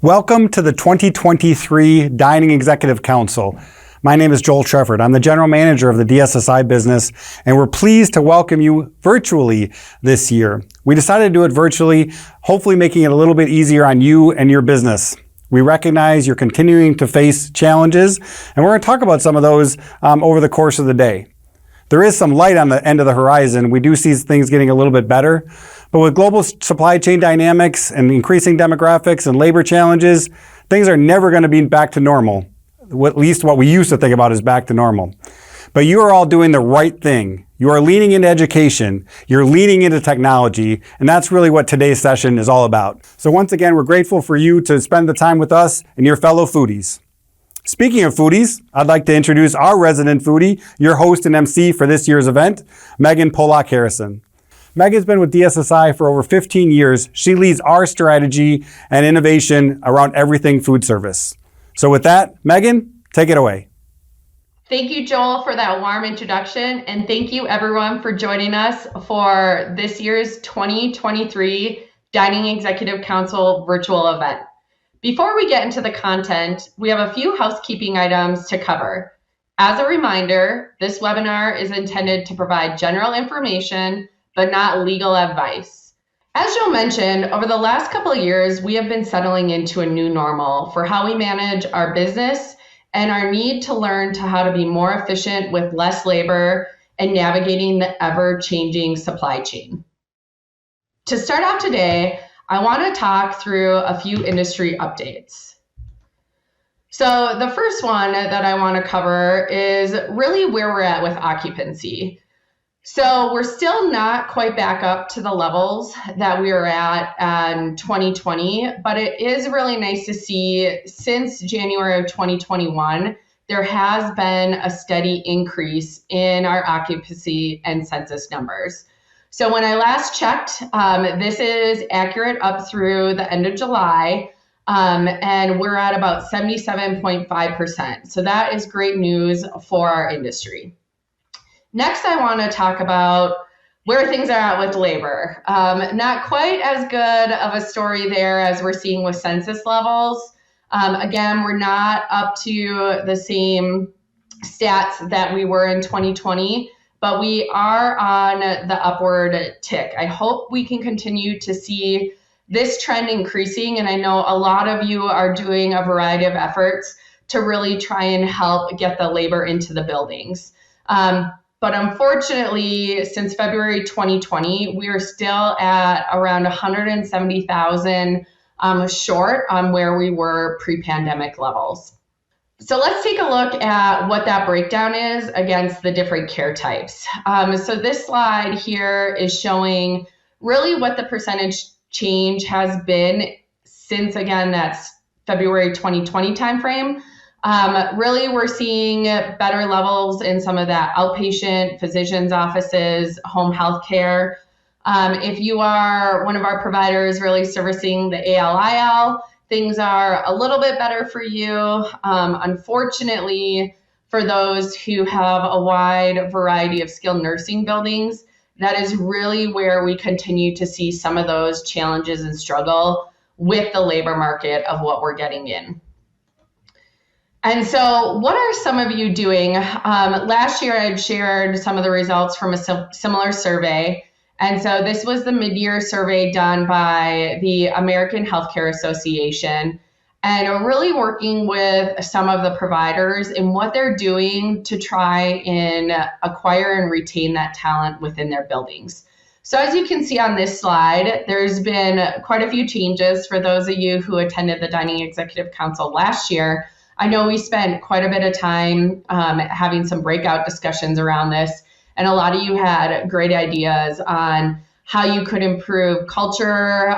Welcome to the 2023 Dining Executive Council. My name is Joel Trefford. I'm the General Manager of the DSSI business, and we're pleased to welcome you virtually this year. We decided to do it virtually, hopefully making it a little bit easier on you and your business. We recognize you're continuing to face challenges, and we're going to talk about some of those over the course of the day. There is some light on the end of the horizon. We do see things getting a little bit better. But with global supply chain dynamics and increasing demographics and labor challenges, things are never going to be back to normal. At least what we used to think about is back to normal. But you are all doing the right thing. You are leaning into education. You're leaning into technology. And that's really what today's session is all about. So once again, we're grateful for you to spend the time with us and your fellow foodies. Speaking of foodies, I'd like to introduce our resident foodie, your host and MC for this year's event, Meagan Pollak-Harrison. Meagan's been with DSSI for over 15 years. She leads our strategy and innovation around everything food service. So with that, Meagan, take it away. Thank you, Joel, for that warm introduction. And thank you, everyone, for joining us for this year's 2023 Dining Executive Council virtual event. Before we get into the content, we have a few housekeeping items to cover. As a reminder, this webinar is intended to provide general information, but not legal advice. As Joe mentioned, over the last couple of years, we have been settling into a new normal for how we manage our business and our need to learn how to be more efficient with less labor and navigating the ever-changing supply chain. To start off today, I want to talk through a few industry updates. So the first one that I want to cover is really where we're at with occupancy. So we're still not quite back up to the levels that we were at in 2020, but it is really nice to see since January of 2021, there has been a steady increase in our occupancy and census numbers. So when I last checked, this is accurate up through the end of July, and we're at about 77.5%. So that is great news for our industry. Next, I want to talk about where things are at with labor. Not quite as good of a story there as we're seeing with census levels. Again, we're not up to the same stats that we were in 2020, but we are on the upward tick. I hope we can continue to see this trend increasing, and I know a lot of you are doing a variety of efforts to really try and help get the labor into the buildings. But unfortunately, since February 2020, we are still at around 170,000 short on where we were pre-pandemic levels. So let's take a look at what that breakdown is against the different care types. So this slide here is showing really what the percentage change has been since, again, that's February 2020 timeframe. Really, we're seeing better levels in some of that outpatient, physicians' offices, home health care. If you are one of our providers really servicing the ALIL, things are a little bit better for you. Unfortunately, for those who have a wide variety of skilled nursing buildings, that is really where we continue to see some of those challenges and struggle with the labor market of what we're getting in. And so what are some of you doing? Last year, I had shared some of the results from a similar survey. And so this was the mid-year survey done by the American Healthcare Association. And we're really working with some of the providers in what they're doing to try and acquire and retain that talent within their buildings. So as you can see on this slide, there's been quite a few changes for those of you who attended the Dining Executive Council last year. I know we spent quite a bit of time having some breakout discussions around this, and a lot of you had great ideas on how you could improve culture,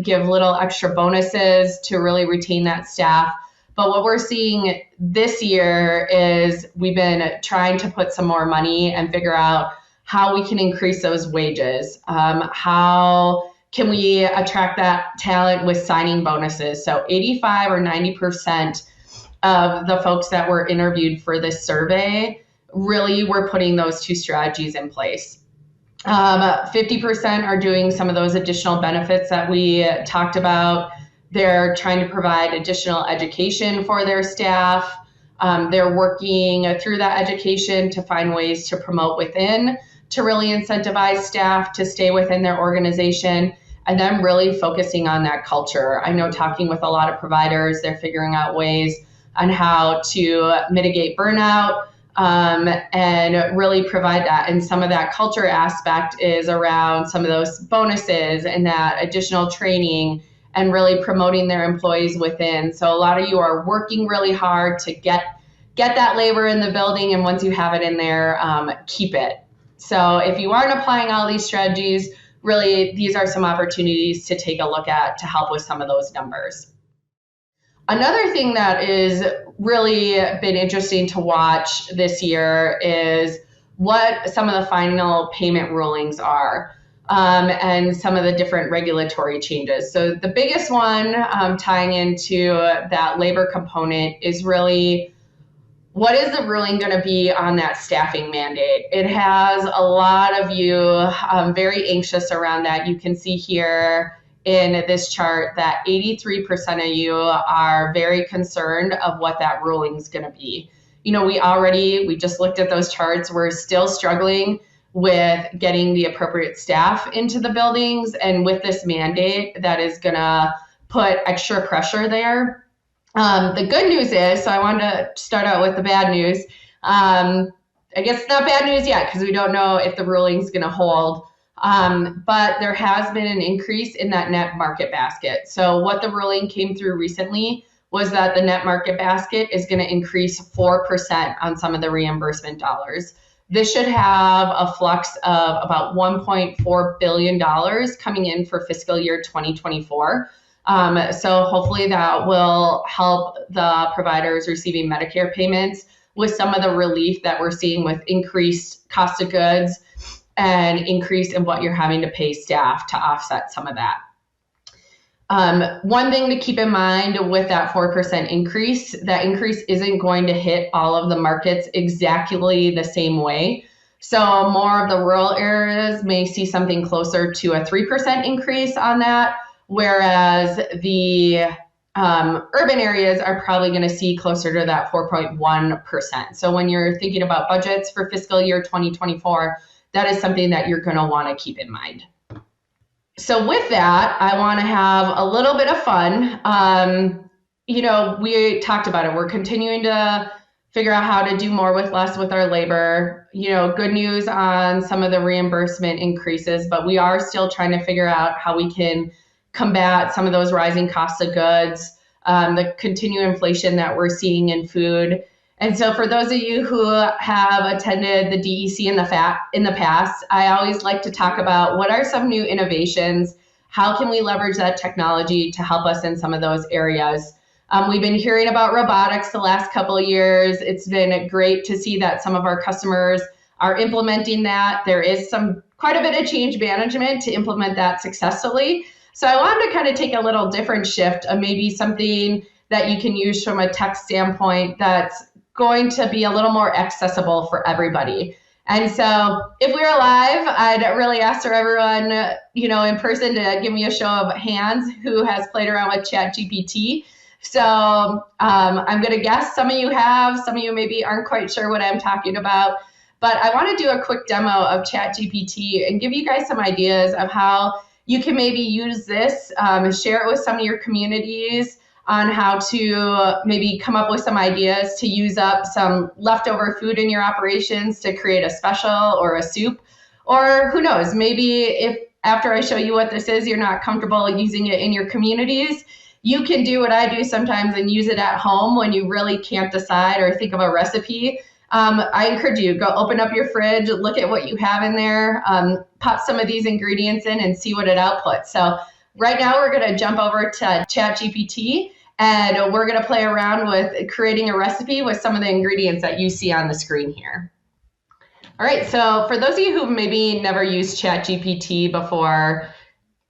give little extra bonuses to really retain that staff. But what we're seeing this year is we've been trying to put some more money and figure out how we can increase those wages. How can we attract that talent with signing bonuses? So 85 or 90% of the folks that were interviewed for this survey really were putting those two strategies in place. 50% are doing some of those additional benefits that we talked about. They're trying to provide additional education for their staff. They're working through that education to find ways to promote within, to really incentivize staff to stay within their organization, and then really focusing on that culture. I know talking with a lot of providers, they're figuring out ways on how to mitigate burnout and really provide that. And some of that culture aspect is around some of those bonuses and that additional training and really promoting their employees within. So a lot of you are working really hard to get that labor in the building, and once you have it in there, keep it. So if you aren't applying all these strategies, really these are some opportunities to take a look at to help with some of those numbers. Another thing that is really been interesting to watch this year is what some of the final payment rulings are. And some of the different regulatory changes. So the biggest one tying into that labor component is really, what is the ruling going to be on that staffing mandate? It has a lot of you very anxious around that. You can see here in this chart that 83% of you are very concerned of what that ruling is going to be. You know, we just looked at those charts. We're still struggling with getting the appropriate staff into the buildings, and with this mandate that is going to put extra pressure there. The good news is, so I wanted to start out with the bad news. I guess it's not bad news yet because we don't know if the ruling is going to hold, but there has been an increase in that net market basket. So what the ruling came through recently was that the net market basket is going to increase 4% on some of the reimbursement dollars. This should have a flux of about $1.4 billion coming in for fiscal year 2024. So hopefully that will help the providers receiving Medicare payments with some of the relief that we're seeing with increased cost of goods and increase in what you're having to pay staff to offset some of that. One thing to keep in mind with that 4% increase, that increase isn't going to hit all of the markets exactly the same way. So more of the rural areas may see something closer to a 3% increase on that, whereas the urban areas are probably going to see closer to that 4.1%. So when you're thinking about budgets for fiscal year 2024, that is something that you're going to want to keep in mind. So with that, I want to have a little bit of fun. You know, we talked about it. We're continuing to figure out how to do more with less with our labor. You know, good news on some of the reimbursement increases, but we are still trying to figure out how we can combat some of those rising costs of goods, the continued inflation that we're seeing in food. And so for those of you who have attended the DEC in the past, I always like to talk about what are some new innovations, how can we leverage that technology to help us in some of those areas. We've been hearing about robotics the last couple of years. It's been great to see that some of our customers are implementing that. There is quite a bit of change management to implement that successfully. So I wanted to kind of take a little different shift of maybe something that you can use from a tech standpoint that's going to be a little more accessible for everybody. And so if we were live, I'd really ask for everyone, you know, in person to give me a show of hands who has played around with ChatGPT. So I'm going to guess some of you have, some of you maybe aren't quite sure what I'm talking about, but I want to do a quick demo of ChatGPT and give you guys some ideas of how you can maybe use this, share it with some of your communities on how to maybe come up with some ideas to use up some leftover food in your operations to create a special or a soup. Or who knows, maybe if after I show you what this is, you're not comfortable using it in your communities, you can do what I do sometimes and use it at home when you really can't decide or think of a recipe. I encourage you, go open up your fridge, look at what you have in there, pop some of these ingredients in and see what it outputs. So right now we're going to jump over to ChatGPT and we're going to play around with creating a recipe with some of the ingredients that you see on the screen here. All right, so for those of you who maybe never used ChatGPT before,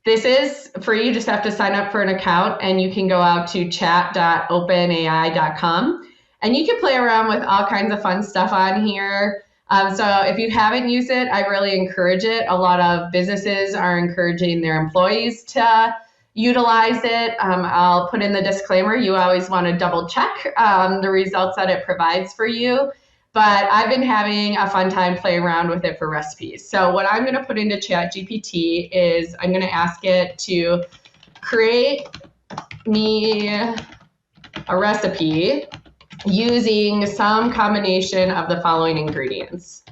this is free. You just have to sign up for an account and you can go out to chat.openai.com and you can play around with all kinds of fun stuff on here. So if you haven't used it, I really encourage it. A lot of businesses are encouraging their employees to utilize it. I'll put in the disclaimer, you always want to double check the results that it provides for you. But I've been having a fun time playing around with it for recipes. So what I'm going to put into ChatGPT is I'm going to ask it to create me a recipe using some combination of the following ingredients.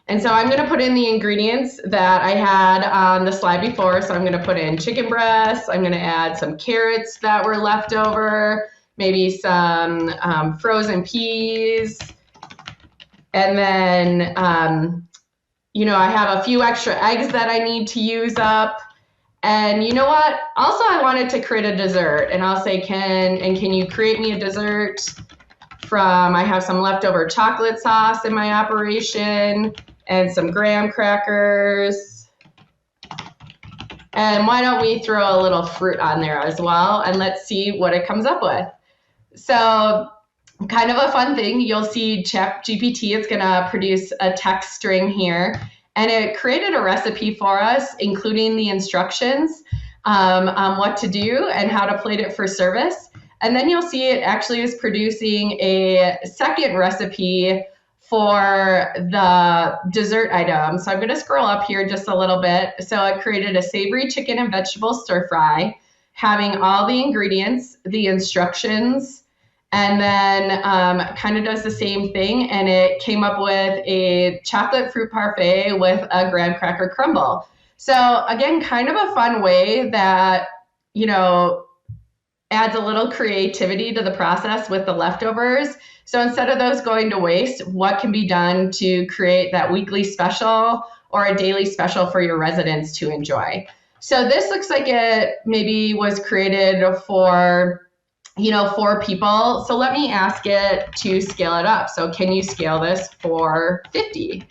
And so I'm going to put in the ingredients that I had on the slide before. So I'm going to put in chicken breasts. I'm going to add some carrots that were left over, maybe some frozen peas. And then, I have a few extra eggs that I need to use up. And you know what? Also, I wanted to create a dessert. And I'll say, can you create me a dessert I have some leftover chocolate sauce in my operation and some graham crackers. And why don't we throw a little fruit on there as well, and let's see what it comes up with. So kind of a fun thing, you'll see ChatGPT, it's gonna produce a text string here, and it created a recipe for us, including the instructions on what to do and how to plate it for service. And then you'll see it actually is producing a second recipe for the dessert item. So I'm going to scroll up here just a little bit. So it created a savory chicken and vegetable stir fry, having all the ingredients, the instructions, and then kind of does the same thing. And it came up with a chocolate fruit parfait with a graham cracker crumble. So again, kind of a fun way that, adds a little creativity to the process with the leftovers. So instead of those going to waste, what can be done to create that weekly special or a daily special for your residents to enjoy? So this looks like it maybe was created for, 4 people. So let me ask it to scale it up. So can you scale this for 50?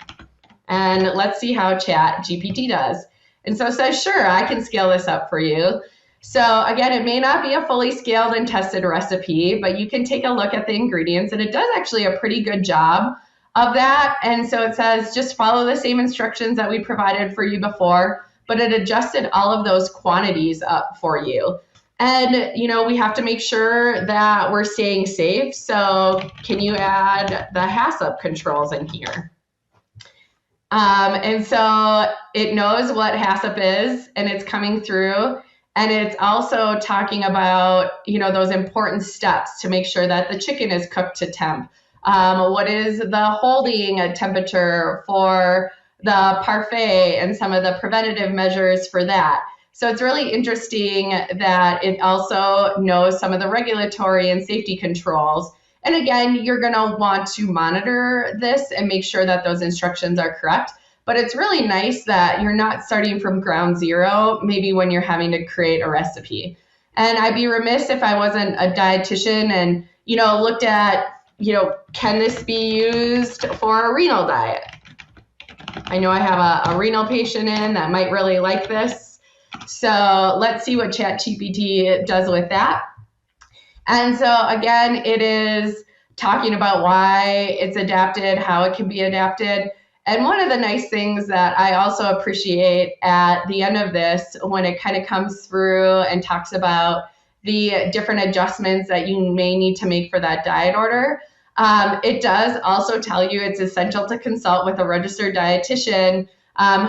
And let's see how ChatGPT does. And so it says, sure, I can scale this up for you. So again, it may not be a fully scaled and tested recipe, but you can take a look at the ingredients, and it does actually a pretty good job of that. And so it says, just follow the same instructions that we provided for you before, but it adjusted all of those quantities up for you. And, we have to make sure that we're staying safe. So can you add the HACCP controls in here? And so it knows what HACCP is, and it's coming through. And it's also talking about, those important steps to make sure that the chicken is cooked to temp. What is the holding temperature for the parfait and some of the preventative measures for that. So it's really interesting that it also knows some of the regulatory and safety controls. And again, you're going to want to monitor this and make sure that those instructions are correct. But it's really nice that you're not starting from ground zero, maybe when you're having to create a recipe. And I'd be remiss if I wasn't a dietitian and, looked at, can this be used for a renal diet? I know I have a renal patient in that might really like this. So let's see what ChatGPT does with that. And so again, it is talking about why it's adapted, how it can be adapted. And one of the nice things that I also appreciate at the end of this, when it kind of comes through and talks about the different adjustments that you may need to make for that diet order, it does also tell you it's essential to consult with a registered dietitian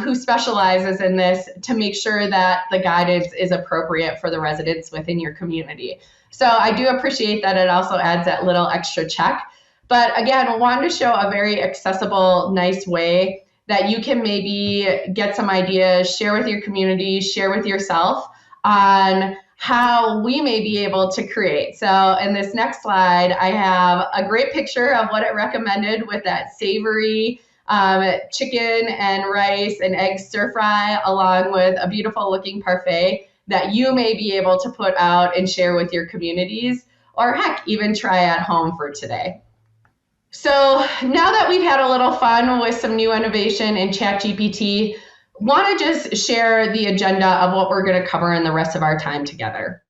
who specializes in this to make sure that the guidance is appropriate for the residents within your community. So I do appreciate that it also adds that little extra check. But again, I wanted to show a very accessible, nice way that you can maybe get some ideas, share with your community, share with yourself on how we may be able to create. So in this next slide, I have a great picture of what it recommended with that savory chicken and rice and egg stir fry, along with a beautiful looking parfait that you may be able to put out and share with your communities, or heck, even try at home for today. So now that we've had a little fun with some new innovation in ChatGPT, want to just share the agenda of what we're going to cover in the rest of our time together.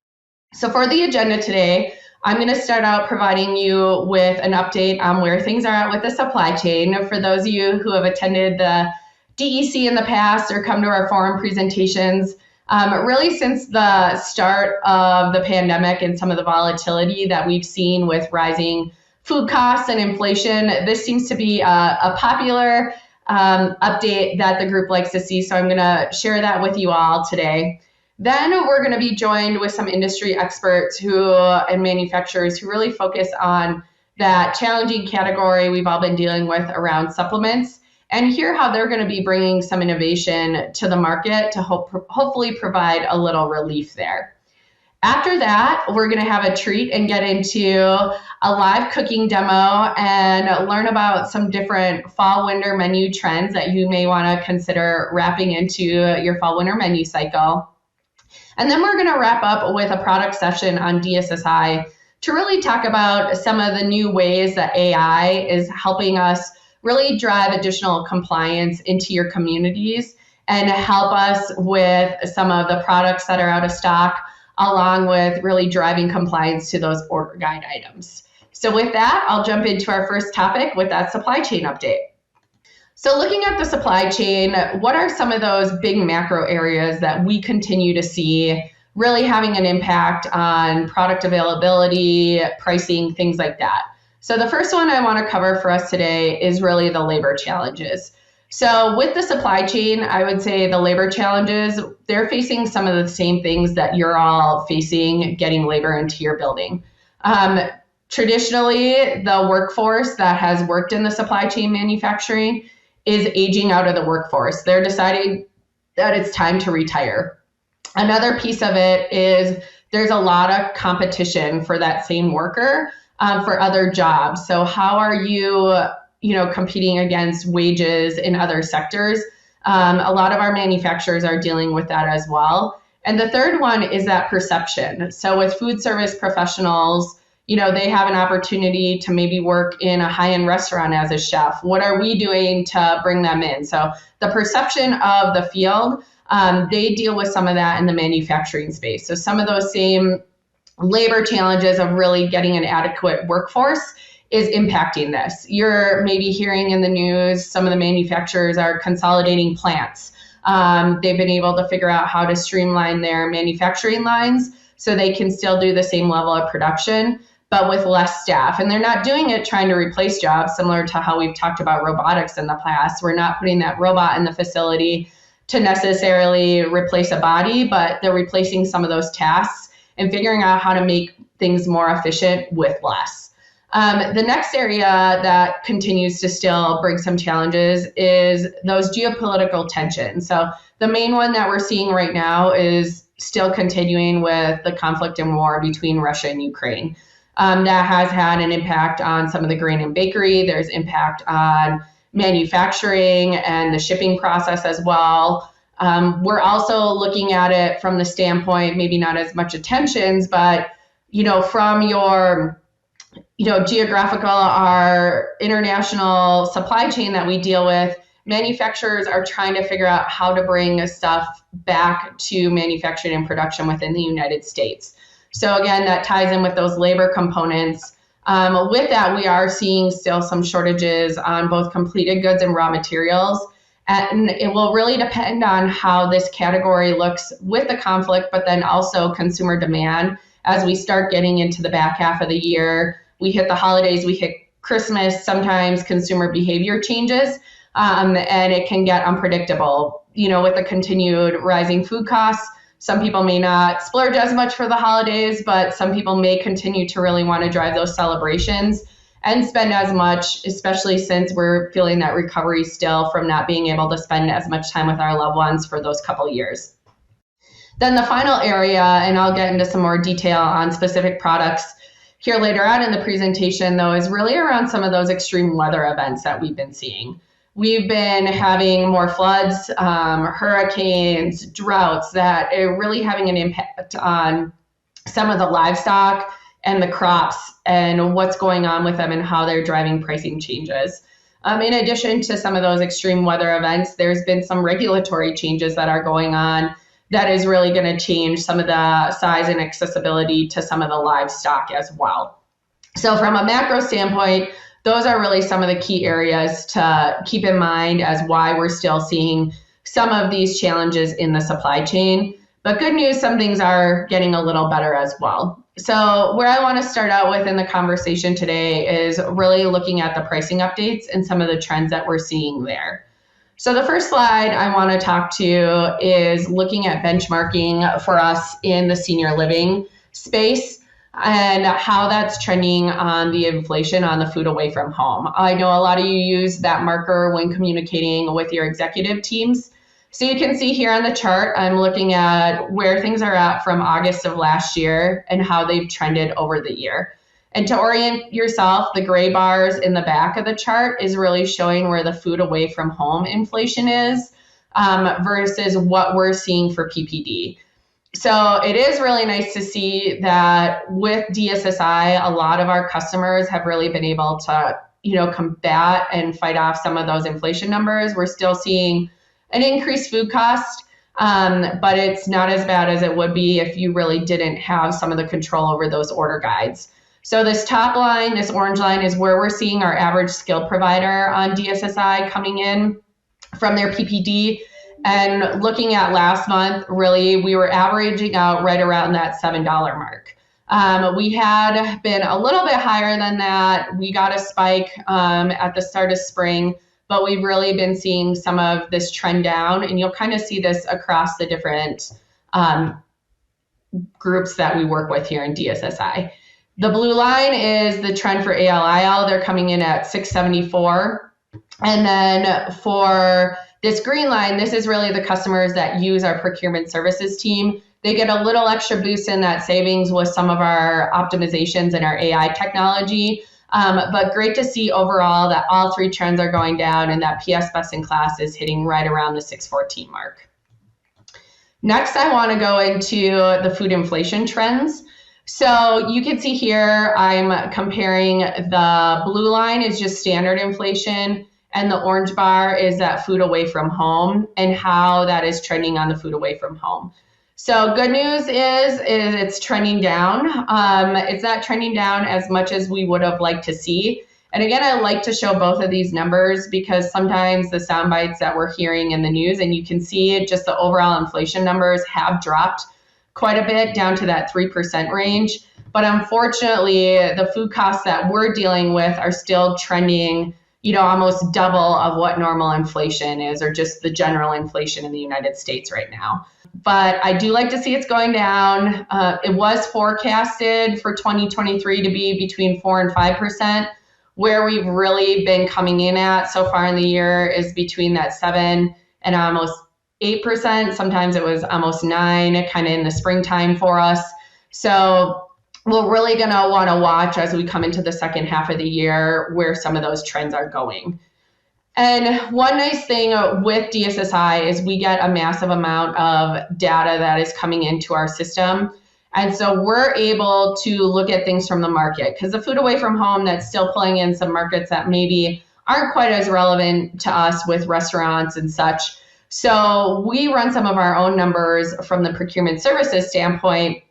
So for the agenda today, I'm going to start out providing you with an update on where things are at with the supply chain. For those of you who have attended the DEC in the past or come to our forum presentations. Really since the start of the pandemic and some of the volatility that we've seen with rising food costs and inflation, this seems to be a popular update that the group likes to see. So I'm going to share that with you all today. Then we're going to be joined with some industry experts and manufacturers who really focus on that challenging category we've all been dealing with around supplements, and hear how they're going to be bringing some innovation to the market to hopefully provide a little relief there. After that, we're going to have a treat and get into a live cooking demo and learn about some different fall-winter menu trends that you may want to consider wrapping into your fall-winter menu cycle. And then we're going to wrap up with a product session on DSSI to really talk about some of the new ways that AI is helping us really drive additional compliance into your communities and help us with some of the products that are out of stock, along with really driving compliance to those order guide items. So with that, I'll jump into our first topic with that supply chain update. So looking at the supply chain, what are some of those big macro areas that we continue to see really having an impact on product availability, pricing, things like that? So the first one I want to cover for us today is really the labor challenges. So with the supply chain, I would say the labor challenges, they're facing some of the same things that you're all facing getting labor into your building. Traditionally, the workforce that has worked in the supply chain manufacturing is aging out of the workforce. They're deciding that it's time to retire. Another piece of it is there's a lot of competition for that same worker for other jobs. So how are you competing against wages in other sectors? A lot of our manufacturers are dealing with that as well. And the third one is that perception. So with food service professionals, they have an opportunity to maybe work in a high-end restaurant as a chef. What are we doing to bring them in? So the perception of the field, they deal with some of that in the manufacturing space. So some of those same labor challenges of really getting an adequate workforce is impacting this. You're maybe hearing in the news, some of the manufacturers are consolidating plants. They've been able to figure out how to streamline their manufacturing lines so they can still do the same level of production, but with less staff. And they're not doing it trying to replace jobs, similar to how we've talked about robotics in the past. We're not putting that robot in the facility to necessarily replace a body, but they're replacing some of those tasks and figuring out how to make things more efficient with less. The next area that continues to still bring some challenges is those geopolitical tensions. So the main one that we're seeing right now is still continuing with the conflict and war between Russia and Ukraine. That has had an impact on some of the grain and bakery. There's impact on manufacturing and the shipping process as well. We're also looking at it from the standpoint, maybe not as much attentions, but from your geographical, our international supply chain that we deal with, manufacturers are trying to figure out how to bring stuff back to manufacturing and production within the United States. So again, that ties in with those labor components. With that, we are seeing still some shortages on both completed goods and raw materials. And it will really depend on how this category looks with the conflict, but then also consumer demand as we start getting into the back half of the year. We hit the holidays, we hit Christmas, sometimes consumer behavior changes, and it can get unpredictable. With the continued rising food costs, some people may not splurge as much for the holidays, but some people may continue to really want to drive those celebrations and spend as much, especially since we're feeling that recovery still from not being able to spend as much time with our loved ones for those couple years. Then the final area, and I'll get into some more detail on specific products here later on in the presentation, though, is really around some of those extreme weather events that we've been seeing. We've been having more floods, hurricanes, droughts that are really having an impact on some of the livestock and the crops and what's going on with them and how they're driving pricing changes. In addition to some of those extreme weather events, there's been some regulatory changes that are going on that is really going to change some of the size and accessibility to some of the livestock as well. So from a macro standpoint, those are really some of the key areas to keep in mind as why we're still seeing some of these challenges in the supply chain. But good news, some things are getting a little better as well. So where I want to start out with in the conversation today is really looking at the pricing updates and some of the trends that we're seeing there. So the first slide I want to talk to is looking at benchmarking for us in the senior living space and how that's trending on the inflation on the food away from home. I know a lot of you use that marker when communicating with your executive teams. So you can see here on the chart, I'm looking at where things are at from August of last year and how they've trended over the year. And to orient yourself, the gray bars in the back of the chart is really showing where the food away from home inflation is versus what we're seeing for PPD. So it is really nice to see that with DSSI, a lot of our customers have really been able to, combat and fight off some of those inflation numbers. We're still seeing an increased food cost, but it's not as bad as it would be if you really didn't have some of the control over those order guides. So this top line, this orange line, is where we're seeing our average skilled provider on DSSI coming in from their PPD. And looking at last month, really, we were averaging out right around that $7 mark. We had been a little bit higher than that. We got a spike at the start of spring, but we've really been seeing some of this trend down, and you'll kind of see this across the different groups that we work with here in DSSI. The blue line is the trend for ALIL. They're coming in at 674. And then for this green line, this is really the customers that use our procurement services team. They get a little extra boost in that savings with some of our optimizations and our AI technology. But great to see overall that all three trends are going down and that PS best in class is hitting right around the 614 mark. Next, I want to go into the food inflation trends. So you can see here, I'm comparing the blue line is just standard inflation and the orange bar is that food away from home and how that is trending on the food away from home. So good news is it's trending down. It's not trending down as much as we would have liked to see. And again, I like to show both of these numbers because sometimes the sound bites that we're hearing in the news, and you can see just the overall inflation numbers have dropped quite a bit down to that 3% range. But unfortunately, the food costs that we're dealing with are still trending, almost double of what normal inflation is, or just the general inflation in the United States right now. But I do like to see it's going down. It was forecasted for 2023 to be between 4 and 5%. Where we've really been coming in at so far in the year is between that 7 and almost 8%. Sometimes it was almost 9, kind of in the springtime for us. So we're really going to want to watch as we come into the second half of the year where some of those trends are going. And one nice thing with DSSI is we get a massive amount of data that is coming into our system. And so we're able to look at things from the market, because the food away from home, that's still pulling in some markets that maybe aren't quite as relevant to us with restaurants and such. So we run some of our own numbers from the procurement services standpoint.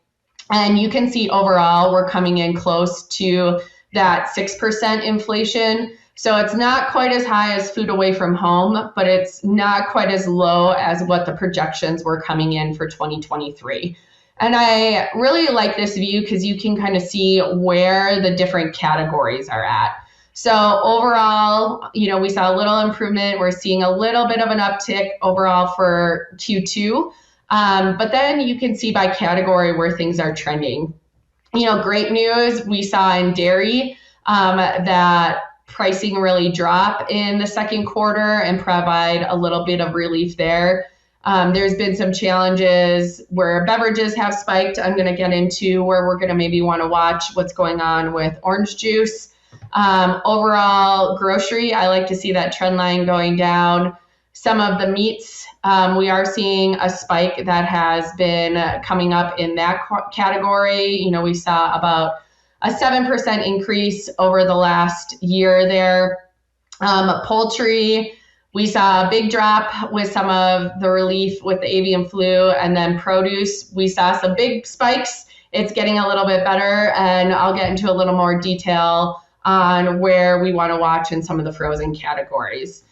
And you can see overall, we're coming in close to that 6% inflation. So it's not quite as high as food away from home, but it's not quite as low as what the projections were coming in for 2023. And I really like this view because you can kind of see where the different categories are at. So overall, we saw a little improvement. We're seeing a little bit of an uptick overall for Q2. But then you can see by category where things are trending. Great news, we saw in dairy that pricing really drop in the second quarter and provide a little bit of relief there. There's been some challenges where beverages have spiked. I'm going to get into where we're going to maybe want to watch what's going on with orange juice. Overall, grocery, I like to see that trend line going down. Some of the meats, we are seeing a spike that has been coming up in that category. We saw about a 7% increase over the last year there. Poultry, we saw a big drop with some of the relief with the avian flu, and then produce, we saw some big spikes. It's getting a little bit better, and I'll get into a little more detail on where we want to watch in some of the frozen categories.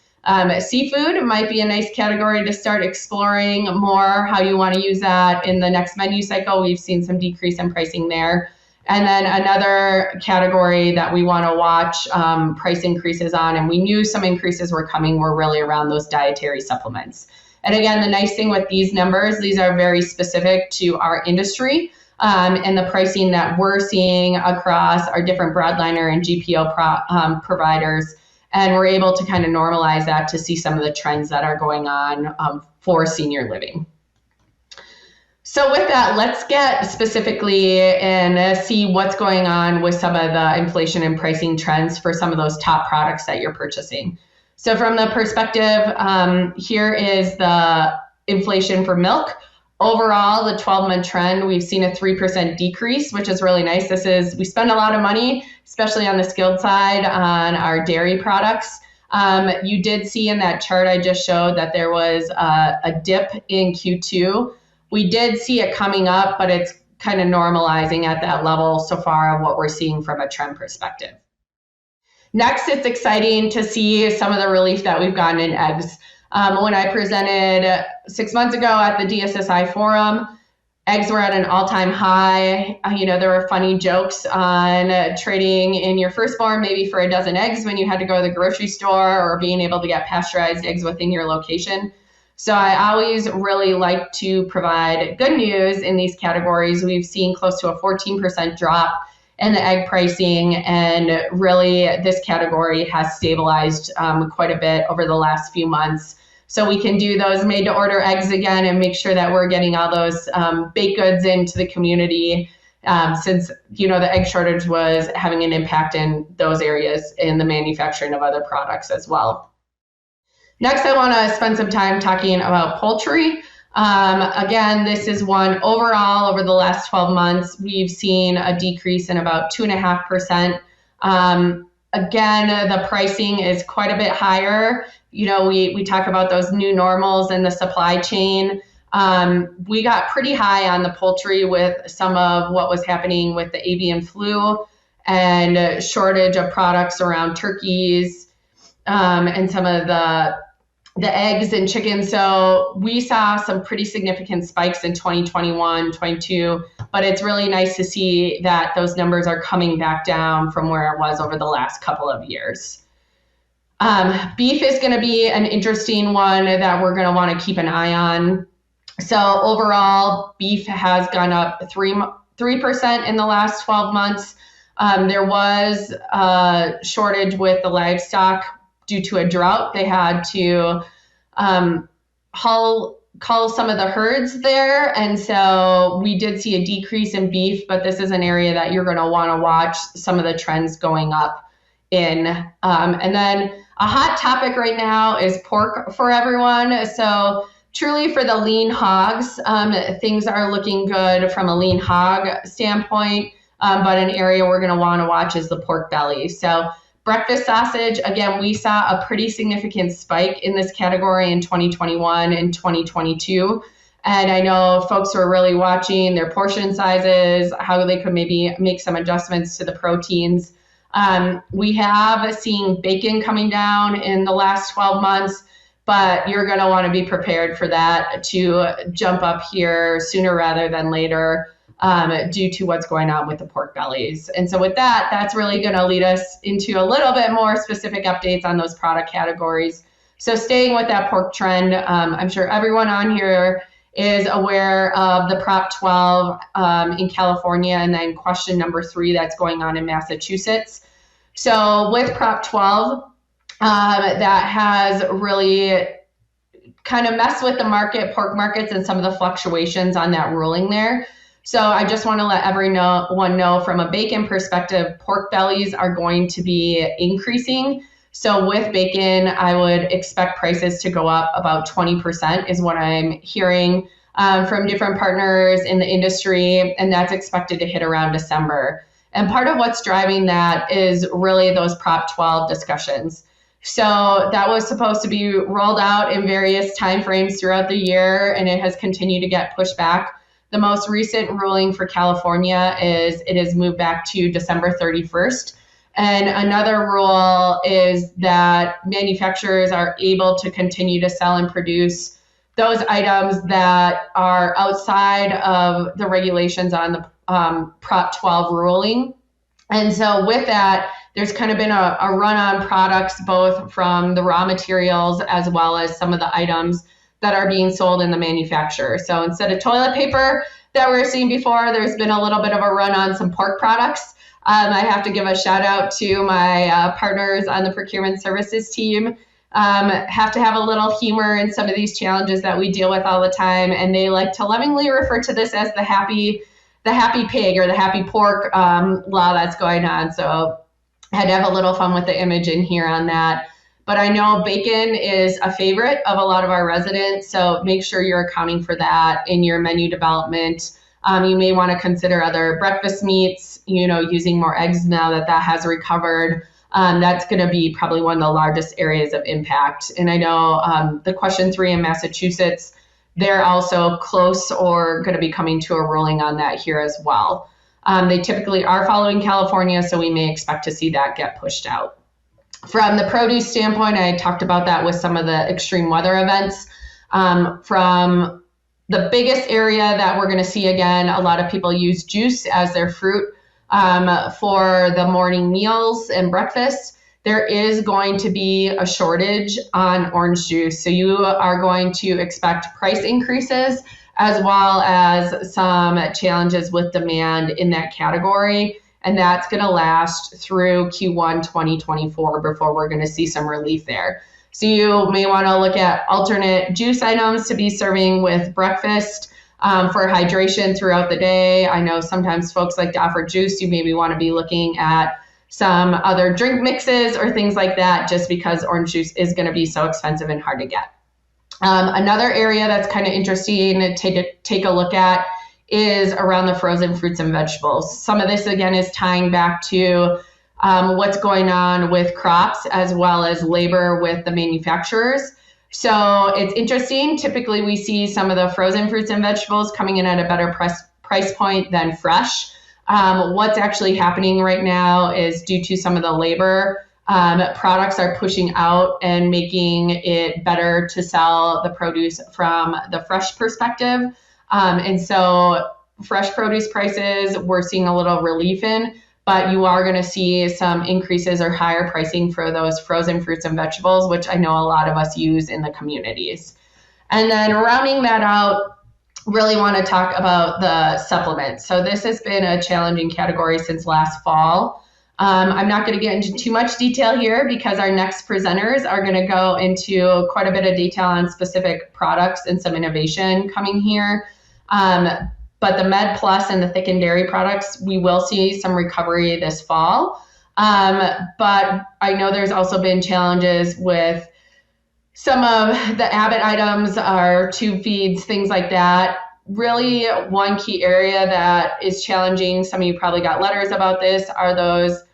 Seafood might be a nice category to start exploring more how you want to use that in the next menu cycle. We've seen some decrease in pricing there. And then another category that we want to watch price increases on, and we knew some increases were coming, were really around those dietary supplements. And again, the nice thing with these numbers, these are very specific to our industry and the pricing that we're seeing across our different broadliner and GPO providers. And we're able to kind of normalize that to see some of the trends that are going on for senior living. So with that, let's get specifically and see what's going on with some of the inflation and pricing trends for some of those top products that you're purchasing. So from the perspective, here is the inflation for milk. Overall, the 12-month trend, we've seen a 3% decrease, which is really nice. We spend a lot of money, especially on the skilled side, on our dairy products. You did see in that chart I just showed that there was a dip in Q2. We did see it coming up, but it's kind of normalizing at that level so far of what we're seeing from a trend perspective. Next, it's exciting to see some of the relief that we've gotten in eggs. When I presented 6 months ago at the DSSI forum, eggs were at an all-time high. There were funny jokes on trading in your firstborn maybe for a dozen eggs when you had to go to the grocery store, or being able to get pasteurized eggs within your location. So I always really like to provide good news in these categories. We've seen close to a 14% drop in the egg pricing, and really this category has stabilized quite a bit over the last few months. So we can do those made-to-order eggs again and make sure that we're getting all those baked goods into the community, since the egg shortage was having an impact in those areas in the manufacturing of other products as well. Next, I want to spend some time talking about poultry. Again, this is one overall over the last 12 months, we've seen a decrease in about 2.5%. Again, the pricing is quite a bit higher. We talk about those new normals in the supply chain. We got pretty high on the poultry with some of what was happening with the avian flu and shortage of products around turkeys and some of the eggs and chicken. So we saw some pretty significant spikes in 2021, 22, but it's really nice to see that those numbers are coming back down from where it was over the last couple of years. Beef is going to be an interesting one that we're going to want to keep an eye on. So overall, beef has gone up 3% in the last 12 months. There was a shortage with the livestock due to a drought. They had to cull some of the herds there. And so we did see a decrease in beef, but this is an area that you're going to want to watch some of the trends going up in. And then a hot topic right now is pork for everyone. So truly for the lean hogs, things are looking good from a lean hog standpoint, but an area we're going to want to watch is the pork belly. So breakfast sausage, again, we saw a pretty significant spike in this category in 2021 and 2022. And I know folks were really watching their portion sizes, how they could maybe make some adjustments to the proteins. We have seen bacon coming down in the last 12 months, but you're going to want to be prepared for that to jump up here sooner rather than later. Due to what's going on with the pork bellies. And so with that, that's really going to lead us into a little bit more specific updates on those product categories. So staying with that pork trend, I'm sure everyone on here is aware of the Prop 12 in California, and then question number 3 that's going on in Massachusetts. So with Prop 12, that has really kind of messed with the pork markets and some of the fluctuations on that ruling there. So I just want to let everyone know from a bacon perspective, pork bellies are going to be increasing. So with bacon, I would expect prices to go up about 20% is what I'm hearing from different partners in the industry, and that's expected to hit around December. And part of what's driving that is really those Prop 12 discussions. So that was supposed to be rolled out in various timeframes throughout the year, and it has continued to get pushed back. The most recent ruling for California is it is moved back to December 31st. And another rule is that manufacturers are able to continue to sell and produce those items that are outside of the regulations on the Prop 12 ruling. And so with that, there's kind of been a run on products, both from the raw materials as well as some of the items that are being sold in the manufacturer. So instead of toilet paper that we were seeing before, there's been a little bit of a run on some pork products. I have to give a shout out to my partners on the procurement services team. Have to have a little humor in some of these challenges that we deal with all the time. And they like to lovingly refer to this as the happy pig or the happy pork law that's going on. So I had to have a little fun with the image in here on that. But I know bacon is a favorite of a lot of our residents. So make sure you're accounting for that in your menu development. You may want to consider other breakfast meats, using more eggs now that has recovered. That's going to be probably one of the largest areas of impact. And I know the question 3 in Massachusetts, they're also close or going to be coming to a ruling on that here as well. They typically are following California, so we may expect to see that get pushed out. From the produce standpoint, I talked about that with some of the extreme weather events. From the biggest area that we're going to see again, a lot of people use juice as their fruit for the morning meals and breakfast. There is going to be a shortage on orange juice. So you are going to expect price increases as well as some challenges with demand in that category. And that's going to last through Q1 2024 before we're going to see some relief there. So you may want to look at alternate juice items to be serving with breakfast for hydration throughout the day. I know sometimes folks like to offer juice. You maybe want to be looking at some other drink mixes or things like that, just because orange juice is going to be so expensive and hard to get. Another area that's kind of interesting to take a look at is around the frozen fruits and vegetables. Some of this, again, is tying back to what's going on with crops as well as labor with the manufacturers. So it's interesting. Typically, we see some of the frozen fruits and vegetables coming in at a better price point than fresh. What's actually happening right now is due to some of the labor, products are pushing out and making it better to sell the produce from the fresh perspective. And so fresh produce prices, we're seeing a little relief in, but you are going to see some increases or higher pricing for those frozen fruits and vegetables, which I know a lot of us use in the communities. And then rounding that out, really want to talk about the supplements. So this has been a challenging category since last fall. I'm not going to get into too much detail here because our next presenters are going to go into quite a bit of detail on specific products and some innovation coming here. But the Med Plus and the thickened dairy products, we will see some recovery this fall. But I know there's also been challenges with some of the Abbott items, our tube feeds, things like that. Really, one key area that is challenging, some of you probably got letters about this, are those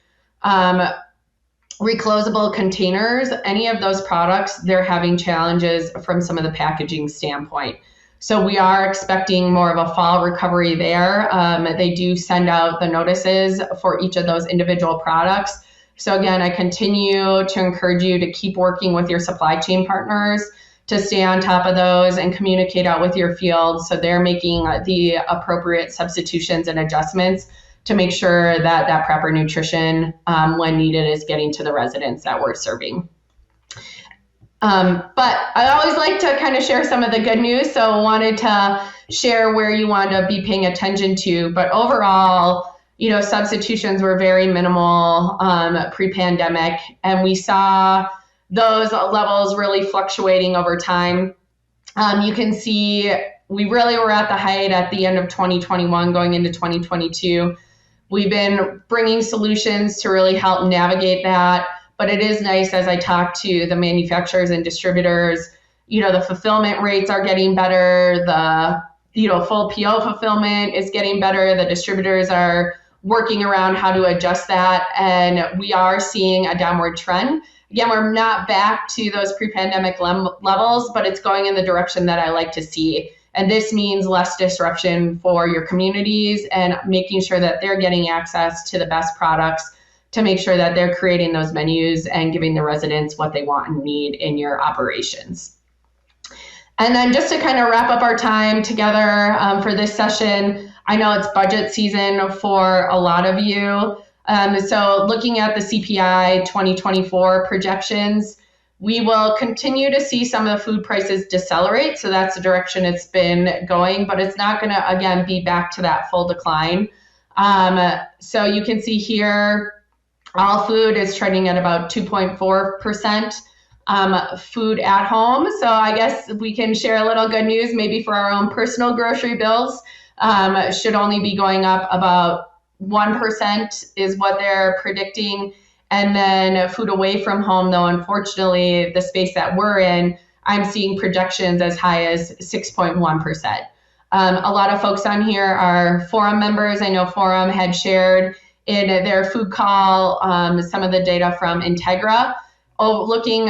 reclosable containers. Any of those products, they're having challenges from some of the packaging standpoint. So we are expecting more of a fall recovery there. They do send out the notices for each of those individual products. So again, I continue to encourage you to keep working with your supply chain partners to stay on top of those and communicate out with your field so they're making the appropriate substitutions and adjustments to make sure that that proper nutrition, when needed, is getting to the residents that we're serving. But I always like to kind of share some of the good news, so I wanted to share where you want to be paying attention to. But overall, substitutions were very minimal pre-pandemic, and we saw those levels really fluctuating over time. You can see we really were at the height at the end of 2021 going into 2022. We've been bringing solutions to really help navigate that. But it is nice as I talk to the manufacturers and distributors, the fulfillment rates are getting better. The, full PO fulfillment is getting better. The distributors are working around how to adjust that. And we are seeing a downward trend. Again, we're not back to those pre-pandemic levels, but it's going in the direction that I like to see. And this means less disruption for your communities and making sure that they're getting access to the best products to make sure that they're creating those menus and giving the residents what they want and need in your operations. And then just to kind of wrap up our time together for this session, I know it's budget season for a lot of you. So looking at the CPI 2024 projections, we will continue to see some of the food prices decelerate. So that's the direction it's been going, but it's not going to, again, be back to that full decline. So you can see here, all food is trending at about 2.4%. Food at home. So I guess we can share a little good news, maybe for our own personal grocery bills, should only be going up about 1% is what they're predicting. And then food away from home, though, unfortunately, the space that we're in, I'm seeing projections as high as 6.1%. A lot of folks on here are Forum members. I know Forum had shared in their food call some of the data from Integra, looking,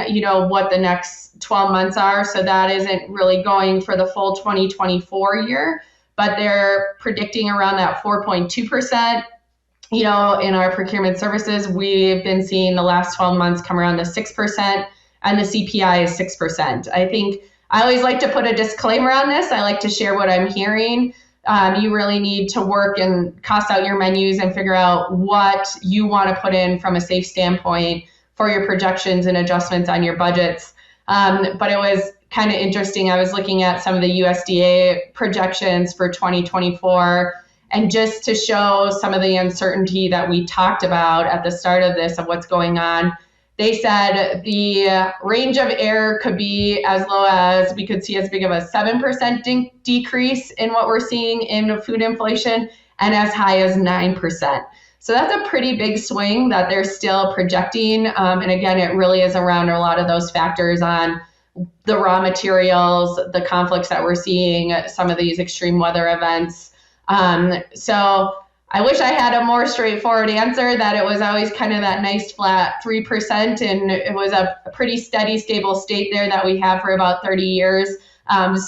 what the next 12 months are. So that isn't really going for the full 2024 year, but they're predicting around that 4.2%. In our procurement services, we've been seeing the last 12 months come around the 6%, and the CPI is 6%. I think I always like to put a disclaimer on this. I like to share what I'm hearing. You really need to work and cost out your menus and figure out what you want to put in from a safe standpoint for your projections and adjustments on your budgets. But it was kind of interesting. I was looking at some of the USDA projections for 2024, and just to show some of the uncertainty that we talked about at the start of this of what's going on, they said the range of error could be as low as, we could see as big of a 7% decrease in what we're seeing in food inflation, and as high as 9%. So that's a pretty big swing that they're still projecting. And again, it really is around a lot of those factors on the raw materials, the conflicts that we're seeing, some of these extreme weather events. So I wish I had a more straightforward answer, that it was always kind of that nice flat 3%, and it was a pretty steady, stable state there that we have for about 30 years.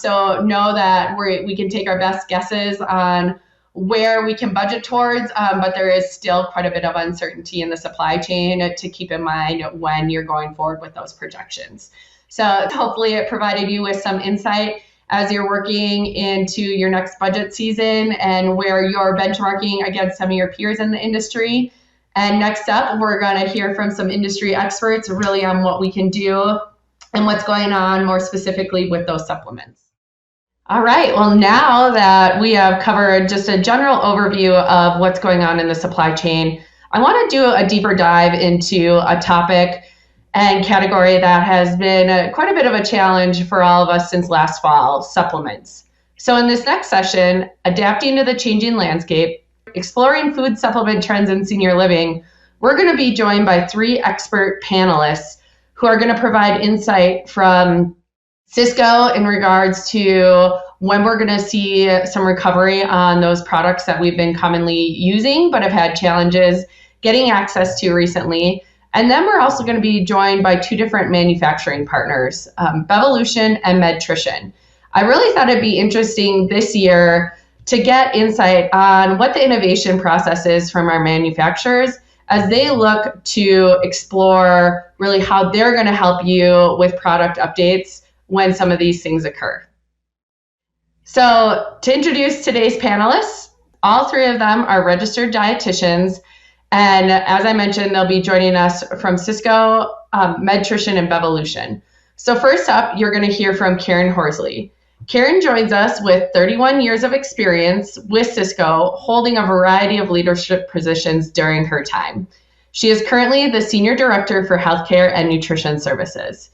So know that we can take our best guesses on where we can budget towards, but there is still quite a bit of uncertainty in the supply chain to keep in mind when you're going forward with those projections. So hopefully it provided you with some insight as you're working into your next budget season and where you're benchmarking against some of your peers in the industry. And next up, we're going to hear from some industry experts really on what we can do and what's going on more specifically with those supplements. All right, well, now that we have covered just a general overview of what's going on in the supply chain, I want to do a deeper dive into a topic and category that has been quite a bit of a challenge for all of us since last fall: supplements. So in this next session, adapting to the changing landscape, exploring food supplement trends in senior living, we're going to be joined by 3 expert panelists who are going to provide insight from Sysco in regards to when we're going to see some recovery on those products that we've been commonly using but have had challenges getting access to recently. And then we're also going to be joined by 2 different manufacturing partners, Bevolution and Medtrition. I really thought it'd be interesting this year to get insight on what the innovation process is from our manufacturers as they look to explore really how they're going to help you with product updates when some of these things occur. So to introduce today's panelists, all 3 of them are registered dietitians. And as I mentioned, they'll be joining us from Sysco, Medtrition, and Bevolution. So first up, you're going to hear from Karen Horsley. Karen joins us with 31 years of experience with Sysco, holding a variety of leadership positions during her time. She is currently the Senior Director for Healthcare and Nutrition Services.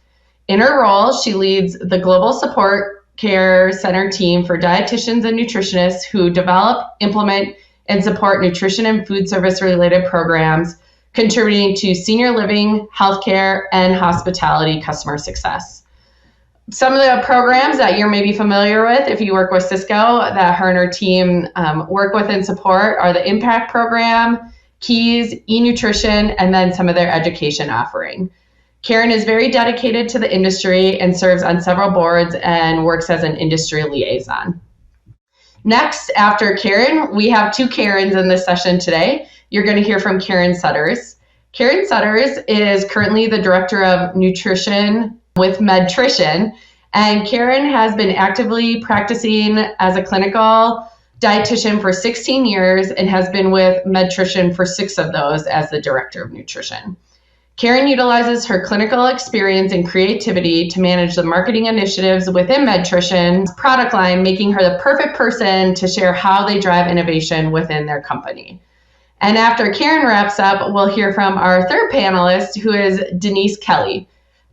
In her role, she leads the Global Support Care Center team for dietitians and nutritionists who develop, implement, and support nutrition and food service related programs, contributing to senior living, healthcare, and hospitality customer success. Some of the programs that you're maybe familiar with if you work with Sysco that her and her team work with and support are the Impact Program, Keys, eNutrition, and then some of their education offering. Karen is very dedicated to the industry and serves on several boards and works as an industry liaison. Next, after Karen, we have 2 Karens in this session today. You're going to hear from Karen Sudders. Karen Sudders is currently the Director of Nutrition with Medtrition, and Karen has been actively practicing as a clinical dietitian for 16 years and has been with Medtrition for 6 of those as the Director of Nutrition. Karen utilizes her clinical experience and creativity to manage the marketing initiatives within Medtrition's product line, making her the perfect person to share how they drive innovation within their company. And after Karen wraps up, we'll hear from our third panelist, who is Denise Kelly.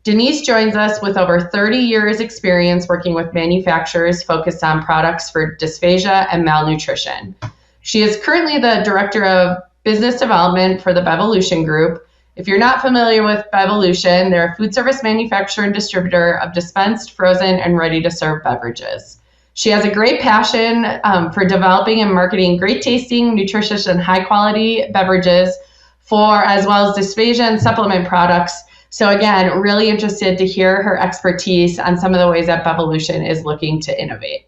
Denise joins us with over 30 years experience working with manufacturers focused on products for dysphagia and malnutrition. She is currently the Director of Business Development for the Bevolution Group. If you're not familiar with Bevolution, they're a food service manufacturer and distributor of dispensed, frozen, and ready-to-serve beverages. She has a great passion for developing and marketing great tasting, nutritious, and high-quality beverages for as well as dysphagia and supplement products. So again, really interested to hear her expertise on some of the ways that Bevolution is looking to innovate.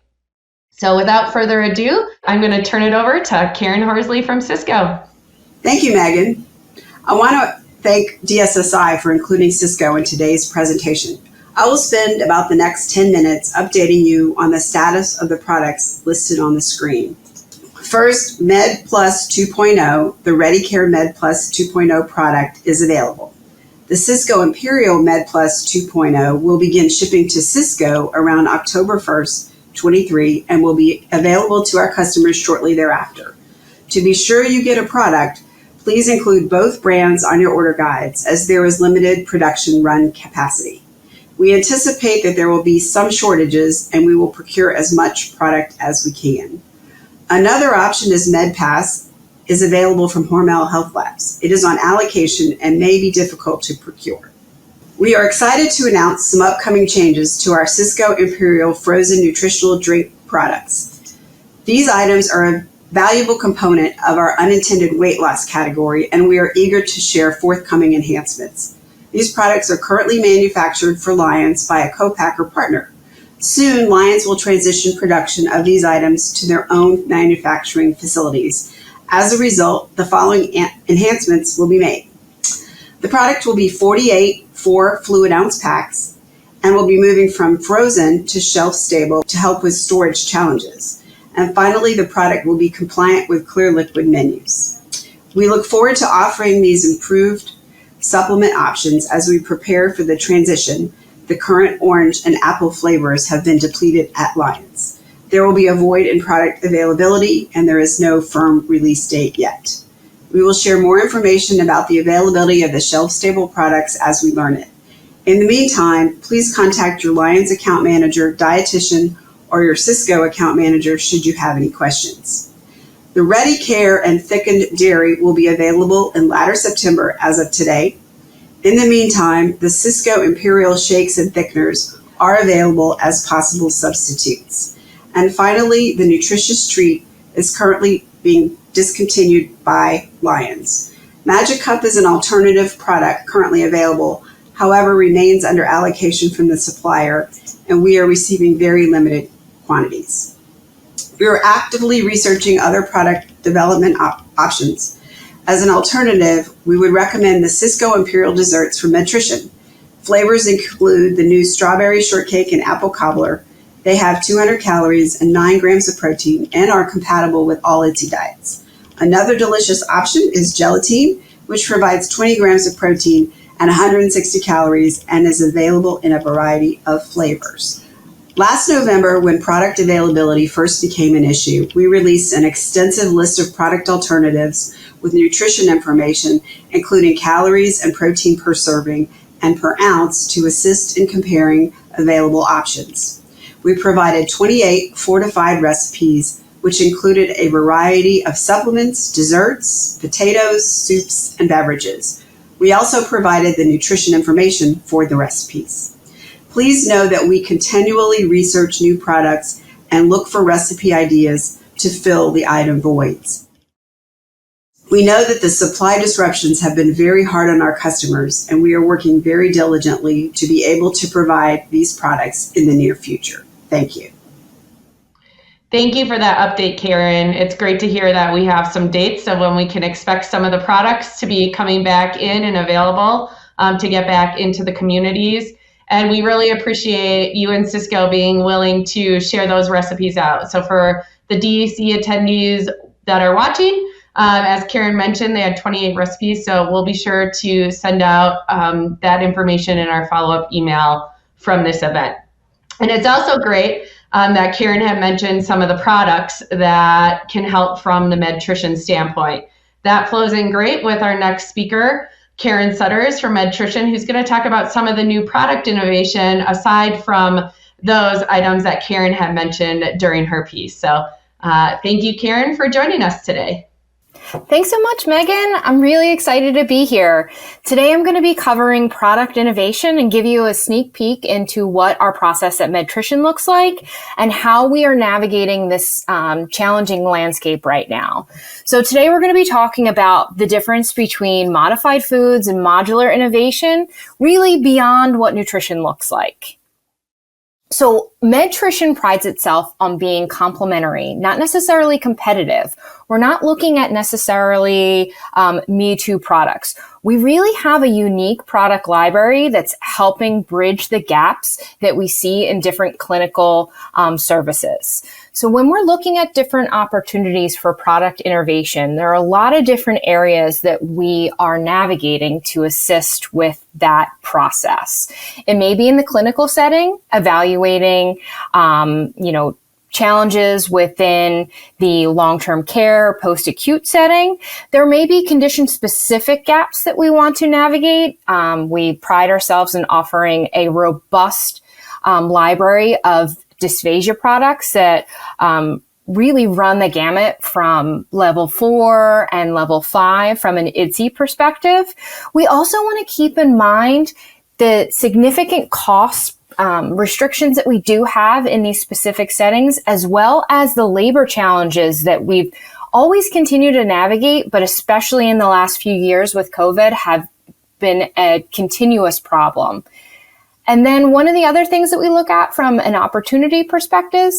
So without further ado, I'm going to turn it over to Karen Horsley from Sysco. Thank you, Megan. I want to thank DSSI for including Sysco in today's presentation. I will spend about the next 10 minutes updating you on the status of the products listed on the screen. First, Med Plus 2.0, the ReadyCare Med Plus 2.0 product is available. The Sysco Imperial Med Plus 2.0 will begin shipping to Sysco around October 1st, 2023, and will be available to our customers shortly thereafter. To be sure you get a product, please include both brands on your order guides, as there is limited production run capacity. We anticipate that there will be some shortages, and we will procure as much product as we can. Another option is MedPass is available from Hormel Health Labs. It is on allocation and may be difficult to procure. We are excited to announce some upcoming changes to our Sysco Imperial frozen nutritional drink products. These items are a valuable component of our unintended weight loss category, and we are eager to share forthcoming enhancements. These products are currently manufactured for Lions by a co-packer partner. Soon, Lions will transition production of these items to their own manufacturing facilities. As a result, the following enhancements will be made. The product will be 48 4 fluid-ounce packs and will be moving from frozen to shelf-stable to help with storage challenges. And finally, the product will be compliant with clear liquid menus. We look forward to offering these improved supplement options as we prepare for the transition. The current orange and apple flavors have been depleted at Lions. There will be a void in product availability, and there is no firm release date yet. We will share more information about the availability of the shelf-stable products as we learn it. In the meantime, please contact your Lions account manager, dietitian, or your Sysco account manager should you have any questions. The ReadyCare and thickened dairy will be available in latter September as of today. In the meantime, the Sysco Imperial shakes and thickeners are available as possible substitutes. And finally, the nutritious treat is currently being discontinued by Lions. Magic Cup is an alternative product currently available, however, remains under allocation from the supplier, and we are receiving very limited quantities. We are actively researching other product development options. As an alternative, we would recommend the Sysco Imperial desserts from Medtrition. Flavors include the new strawberry shortcake and apple cobbler. They have 200 calories and 9 grams of protein and are compatible with all ITSE diets. Another delicious option is gelatine, which provides 20 grams of protein and 160 calories and is available in a variety of flavors. Last November, when product availability first became an issue, we released an extensive list of product alternatives with nutrition information, including calories and protein per serving and per ounce to assist in comparing available options. We provided 28 fortified recipes, which included a variety of supplements, desserts, potatoes, soups, and beverages. We also provided the nutrition information for the recipes. Please know that we continually research new products and look for recipe ideas to fill the item voids. We know that the supply disruptions have been very hard on our customers, and we are working very diligently to be able to provide these products in the near future. Thank you. Thank you for that update, Karen. It's great to hear that we have some dates of when we can expect some of the products to be coming back in and available to get back into the communities. And we really appreciate you and Sysco being willing to share those recipes out. So for the DEC attendees that are watching, as Karen mentioned, they had 28 recipes. So we'll be sure to send out that information in our follow-up email from this event. And it's also great that Karen had mentioned some of the products that can help from the Medtrition standpoint. That flows in great with our next speaker, Karen Sudders from Medtrition, who's going to talk about some of the new product innovation aside from those items that Karen had mentioned during her piece. So thank you, Karen, for joining us today. Thanks so much, Megan. I'm really excited to be here. Today, I'm going to be covering product innovation and give you a sneak peek into what our process at Medtrition looks like and how we are navigating this challenging landscape right now. So today, we're going to be talking about the difference between modified foods and modular innovation, really beyond what nutrition looks like. So Medtrition prides itself on being complementary, not necessarily competitive. We're not looking at necessarily Me Too products. We really have a unique product library that's helping bridge the gaps that we see in different clinical services. So when we're looking at different opportunities for product innovation, there are a lot of different areas that we are navigating to assist with that process. It may be in the clinical setting, evaluating, challenges within the long-term care, post-acute setting. There may be condition-specific gaps that we want to navigate. We pride ourselves in offering a robust library of dysphagia products that really run the gamut from level 4 and level 5 from an IDSI perspective. We also want to keep in mind the significant cost restrictions that we do have in these specific settings, as well as the labor challenges that we've always continued to navigate, but especially in the last few years with COVID have been a continuous problem. And then one of the other things that we look at from an opportunity perspective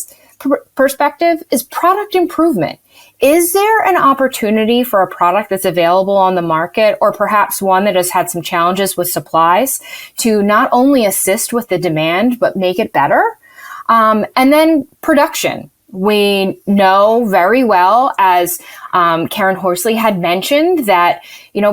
is product improvement. Is there an opportunity for a product that's available on the market, or perhaps one that has had some challenges with supplies, to not only assist with the demand, but make it better? And then production. We know very well, as Karen Horsley had mentioned, that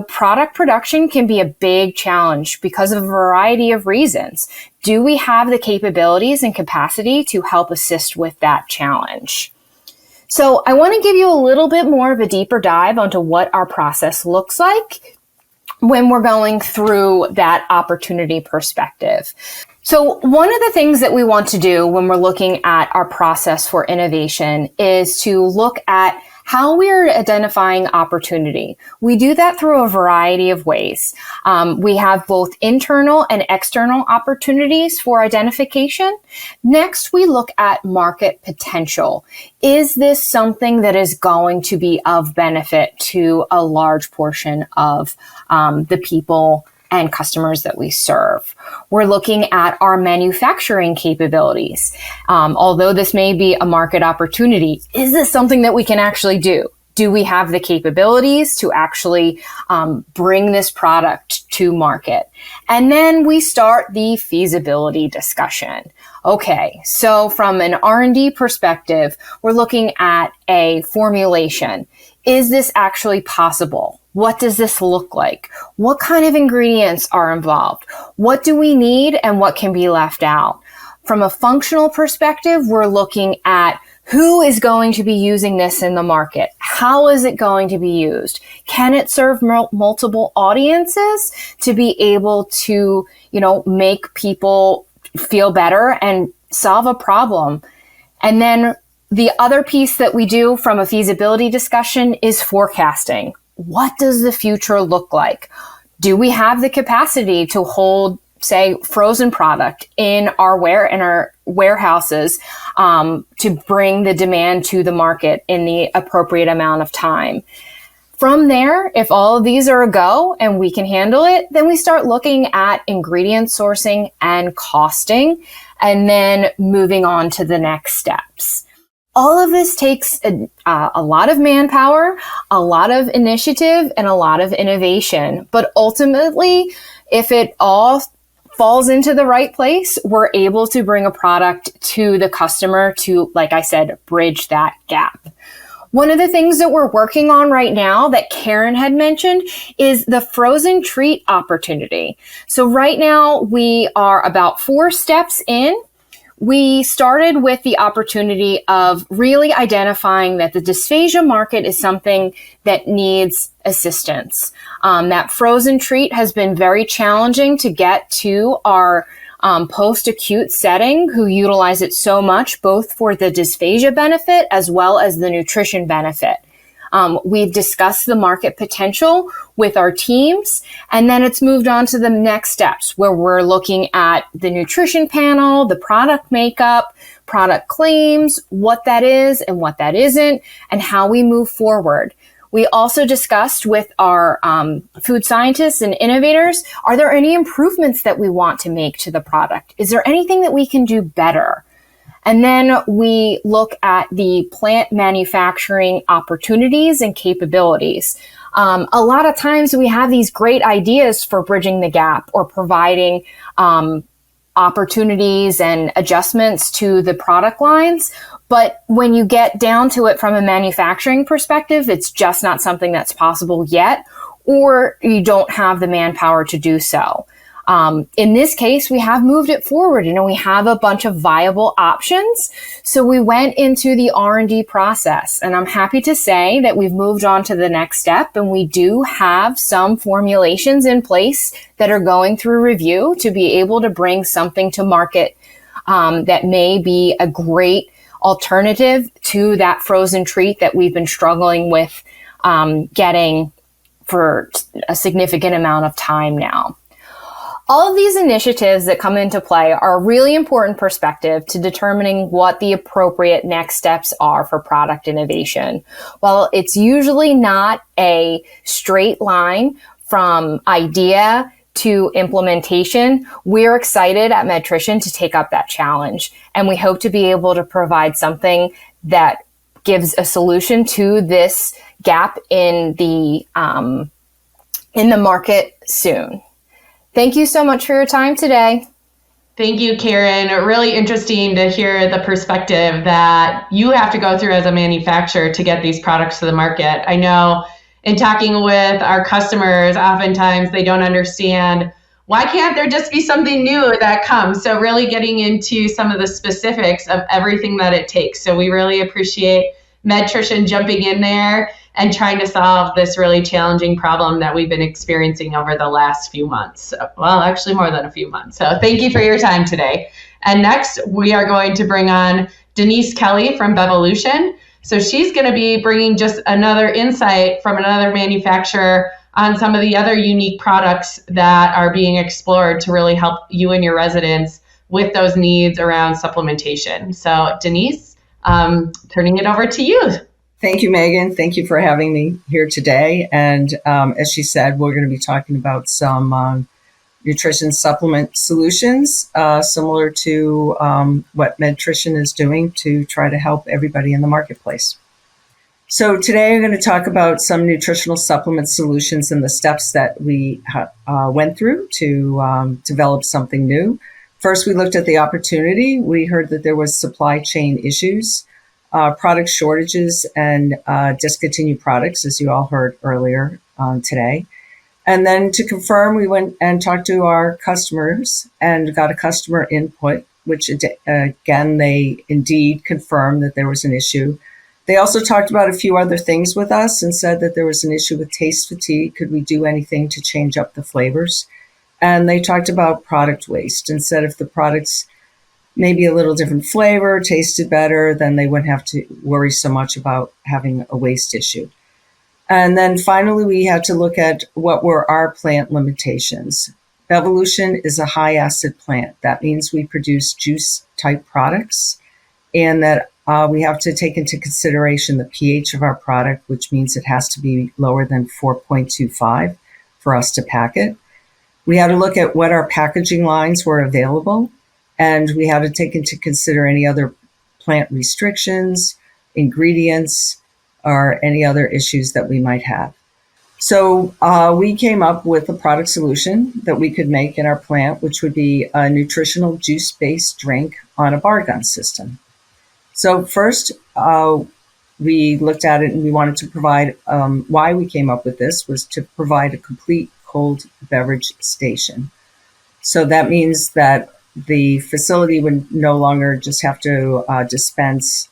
product production can be a big challenge because of a variety of reasons. Do we have the capabilities and capacity to help assist with that challenge? So I want to give you a little bit more of a deeper dive onto what our process looks like when we're going through that opportunity perspective. So one of the things that we want to do when we're looking at our process for innovation is to look at how we are identifying opportunity. We do that through a variety of ways. We have both internal and external opportunities for identification. Next, we look at market potential. Is this something that is going to be of benefit to a large portion of the people and customers that we serve? We're looking at our manufacturing capabilities. Although this may be a market opportunity, is this something that we can actually do? Do we have the capabilities to actually bring this product to market? And then we start the feasibility discussion. Okay, so from an R&D perspective, we're looking at a formulation. Is this actually possible? What does this look like? What kind of ingredients are involved? What do we need and what can be left out? From a functional perspective, we're looking at who is going to be using this in the market? How is it going to be used? Can it serve multiple audiences to be able to, make people feel better and solve a problem? And then the other piece that we do from a feasibility discussion is forecasting. What does the future look like? Do we have the capacity to hold, say, frozen product in our warehouses to bring the demand to the market in the appropriate amount of time? From there, if all of these are a go and we can handle it, then we start looking at ingredient sourcing and costing, and then moving on to the next steps. All of this takes a lot of manpower, a lot of initiative, and a lot of innovation. But ultimately, if it all falls into the right place, we're able to bring a product to the customer to, like I said, bridge that gap. One of the things that we're working on right now that Karen had mentioned is the frozen treat opportunity. So right now we are about 4 steps in. We started with the opportunity of really identifying that the dysphagia market is something that needs assistance. That frozen treat has been very challenging to get to our post-acute setting who utilize it so much, both for the dysphagia benefit as well as the nutrition benefit. We've discussed the market potential with our teams, and then it's moved on to the next steps where we're looking at the nutrition panel, the product makeup, product claims, what that is and what that isn't, and how we move forward. We also discussed with our food scientists and innovators, are there any improvements that we want to make to the product? Is there anything that we can do better? And then we look at the plant manufacturing opportunities and capabilities. A lot of times we have these great ideas for bridging the gap or providing opportunities and adjustments to the product lines. But when you get down to it from a manufacturing perspective, it's just not something that's possible yet, or you don't have the manpower to do so. In this case, we have moved it forward. We have a bunch of viable options. So we went into the R&D process, and I'm happy to say that we've moved on to the next step, and we do have some formulations in place that are going through review to be able to bring something to market that may be a great alternative to that frozen treat that we've been struggling with getting for a significant amount of time now. All of these initiatives that come into play are a really important perspective to determining what the appropriate next steps are for product innovation. While it's usually not a straight line from idea to implementation, we're excited at Medtrition to take up that challenge. And we hope to be able to provide something that gives a solution to this gap in the market soon. Thank you so much for your time today. Thank you, Karen. Really interesting to hear the perspective that you have to go through as a manufacturer to get these products to the market. I know in talking with our customers, oftentimes they don't understand, why can't there just be something new that comes? So really getting into some of the specifics of everything that it takes. So we really appreciate Medtrition jumping in there and trying to solve this really challenging problem that we've been experiencing over the last few months. Well, actually more than a few months. So thank you for your time today. And next, we are going to bring on Denise Kelly from Bevolution. So she's going to be bringing just another insight from another manufacturer on some of the other unique products that are being explored to really help you and your residents with those needs around supplementation. So Denise, turning it over to you. Thank you, Megan. Thank you for having me here today. And as she said, we're going to be talking about some nutrition supplement solutions, similar to what Medtrition is doing to try to help everybody in the marketplace. So today I'm going to talk about some nutritional supplement solutions and the steps that we went through to develop something new. First, we looked at the opportunity. We heard that there was supply chain issues, product shortages, and discontinued products, as you all heard earlier today. And then to confirm, we went and talked to our customers and got a customer input, which again, they indeed confirmed that there was an issue. They also talked about a few other things with us and said that there was an issue with taste fatigue. Could we do anything to change up the flavors? And they talked about product waste and said if the products maybe a little different flavor, tasted better, then they wouldn't have to worry so much about having a waste issue. And then finally, we had to look at what were our plant limitations. Bevolution is a high acid plant. That means we produce juice type products, and that we have to take into consideration the pH of our product, which means it has to be lower than 4.25 for us to pack it. We had to look at what our packaging lines were available, and we had to take into consider any other plant restrictions, ingredients, or any other issues that we might have. So we came up with a product solution that we could make in our plant, which would be a nutritional juice-based drink on a bar gun system. So first, we looked at it and we wanted to provide, why we came up with this was to provide a complete cold beverage station. So that means that the facility would no longer just have to dispense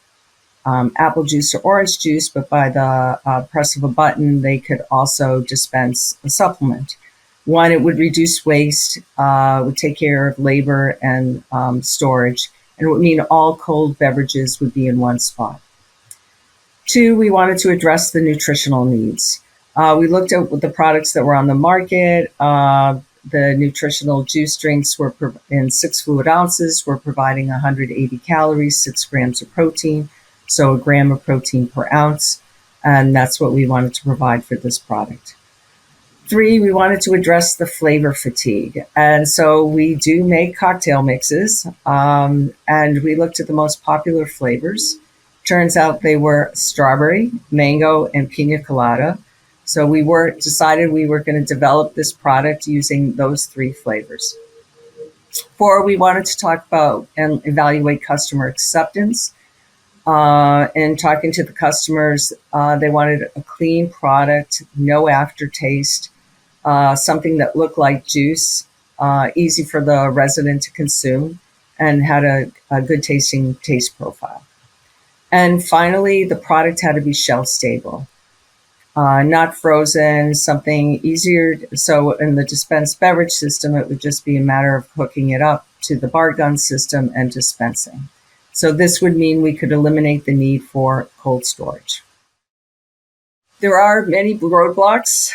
apple juice or orange juice, but by the press of a button, they could also dispense a supplement. One, it would reduce waste, would take care of labor and storage, and it would mean all cold beverages would be in one spot. Two, we wanted to address the nutritional needs. We looked at the products that were on the market. The nutritional juice drinks were in 6 fluid ounces. We're providing 180 calories, 6 grams of protein, so a gram of protein per ounce. And that's what we wanted to provide for this product. 3, we wanted to address the flavor fatigue. And so we do make cocktail mixes, and we looked at the most popular flavors. Turns out they were strawberry, mango, and pina colada. So we decided we were going to develop this product using those 3 flavors. 4, we wanted to talk about and evaluate customer acceptance. And talking to the customers, they wanted a clean product, no aftertaste, something that looked like juice, easy for the resident to consume, and had a good tasting taste profile. And finally, the product had to be shelf stable, not frozen, something easier. So in the dispensed beverage system, it would just be a matter of hooking it up to the bar gun system and dispensing. So this would mean we could eliminate the need for cold storage. There are many roadblocks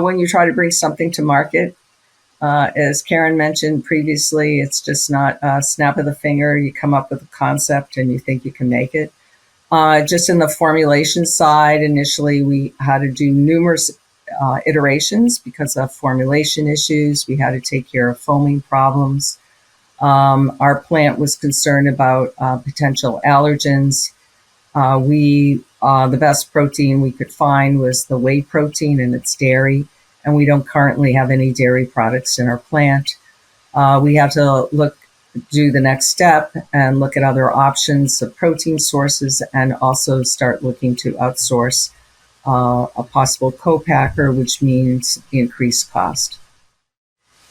when you try to bring something to market. As Karen mentioned previously, it's just not a snap of the finger. You come up with a concept and you think you can make it. Just in the formulation side, initially we had to do numerous iterations because of formulation issues. We had to take care of foaming problems. Our plant was concerned about potential allergens. The best protein we could find was the whey protein, and it's dairy, and we don't currently have any dairy products in our plant. We have to do the next step and look at other options of protein sources, and also start looking to outsource a possible co-packer, which means increased cost.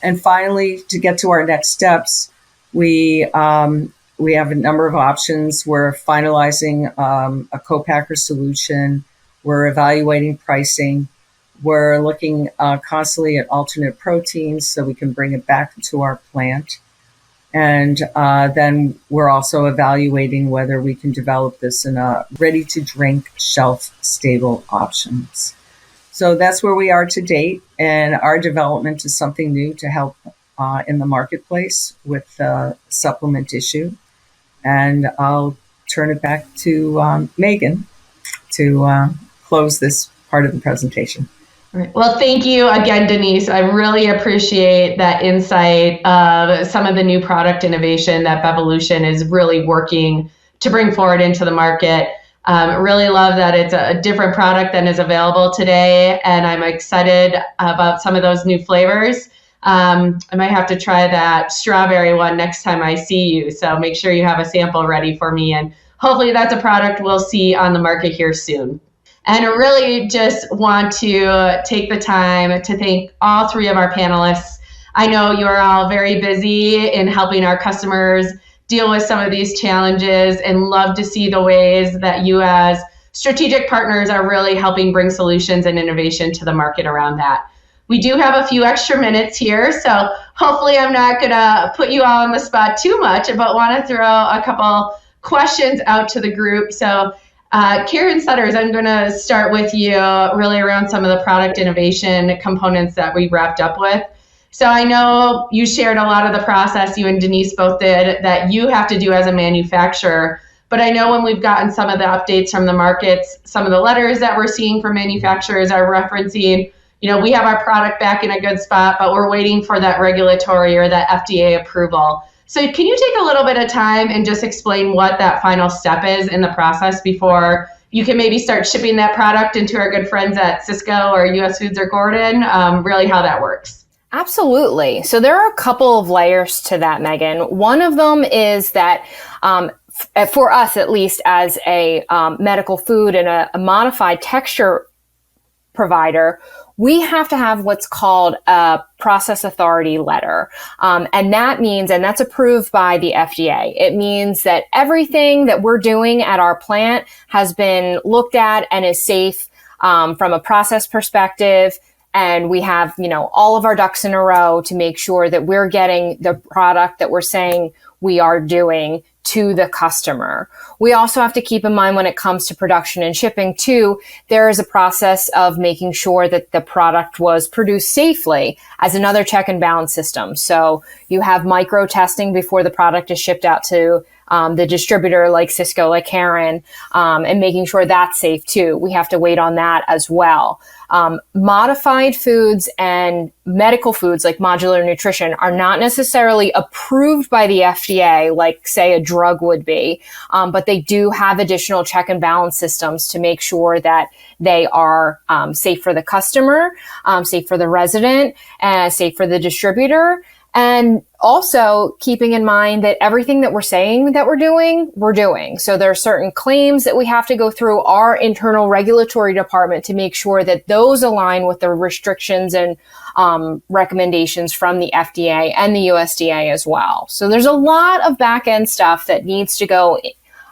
And finally, to get to our next steps, we have a number of options. We're finalizing a co-packer solution. We're evaluating pricing. We're looking constantly at alternate proteins so we can bring it back to our plant. And then we're also evaluating whether we can develop this in a ready-to-drink, shelf-stable options. So that's where we are to date, and our development is something new to help in the marketplace with the supplement issue. And I'll turn it back to Meagan to close this part of the presentation. Well, thank you again, Denise. I really appreciate that insight of some of the new product innovation that Bevolution is really working to bring forward into the market. Really love that it's a different product than is available today, and I'm excited about some of those new flavors. I might have to try that strawberry one next time I see you, so make sure you have a sample ready for me, and hopefully that's a product we'll see on the market here soon. And I really just want to take the time to thank all 3 of our panelists. I know you're all very busy in helping our customers deal with some of these challenges, and love to see the ways that you as strategic partners are really helping bring solutions and innovation to the market around that. We do have a few extra minutes here, so hopefully I'm not going to put you all on the spot too much, but want to throw a couple questions out to the group. So Karen Sudders, I'm going to start with you really around some of the product innovation components that we wrapped up with. So I know you shared a lot of the process, you and Denise both did, that you have to do as a manufacturer. But I know when we've gotten some of the updates from the markets, some of the letters that we're seeing from manufacturers are referencing, we have our product back in a good spot, but we're waiting for that regulatory or that FDA approval. So can you take a little bit of time and just explain what that final step is in the process before you can maybe start shipping that product into our good friends at Sysco or US Foods or Gordon, really how that works? Absolutely. So there are a couple of layers to that, Megan. One of them is that for us, at least as a medical food and a modified texture provider, we have to have what's called a process authority letter. And that means, and that's approved by the FDA. It means that everything that we're doing at our plant has been looked at and is safe from a process perspective. And we have, all of our ducks in a row to make sure that we're getting the product that we're saying we are doing to the customer. We also have to keep in mind when it comes to production and shipping too, there is a process of making sure that the product was produced safely as another check and balance system. So you have micro testing before the product is shipped out to the distributor like Sysco, like Karen, and making sure that's safe too. We have to wait on that as well. Modified foods and medical foods like modular nutrition are not necessarily approved by the FDA like, say, a drug would be, but they do have additional check and balance systems to make sure that they are safe for the customer, safe for the resident, and safe for the distributor. And also keeping in mind that everything that we're saying that we're doing. So there are certain claims that we have to go through our internal regulatory department to make sure that those align with the restrictions and recommendations from the FDA and the USDA as well. So there's a lot of back end stuff that needs to go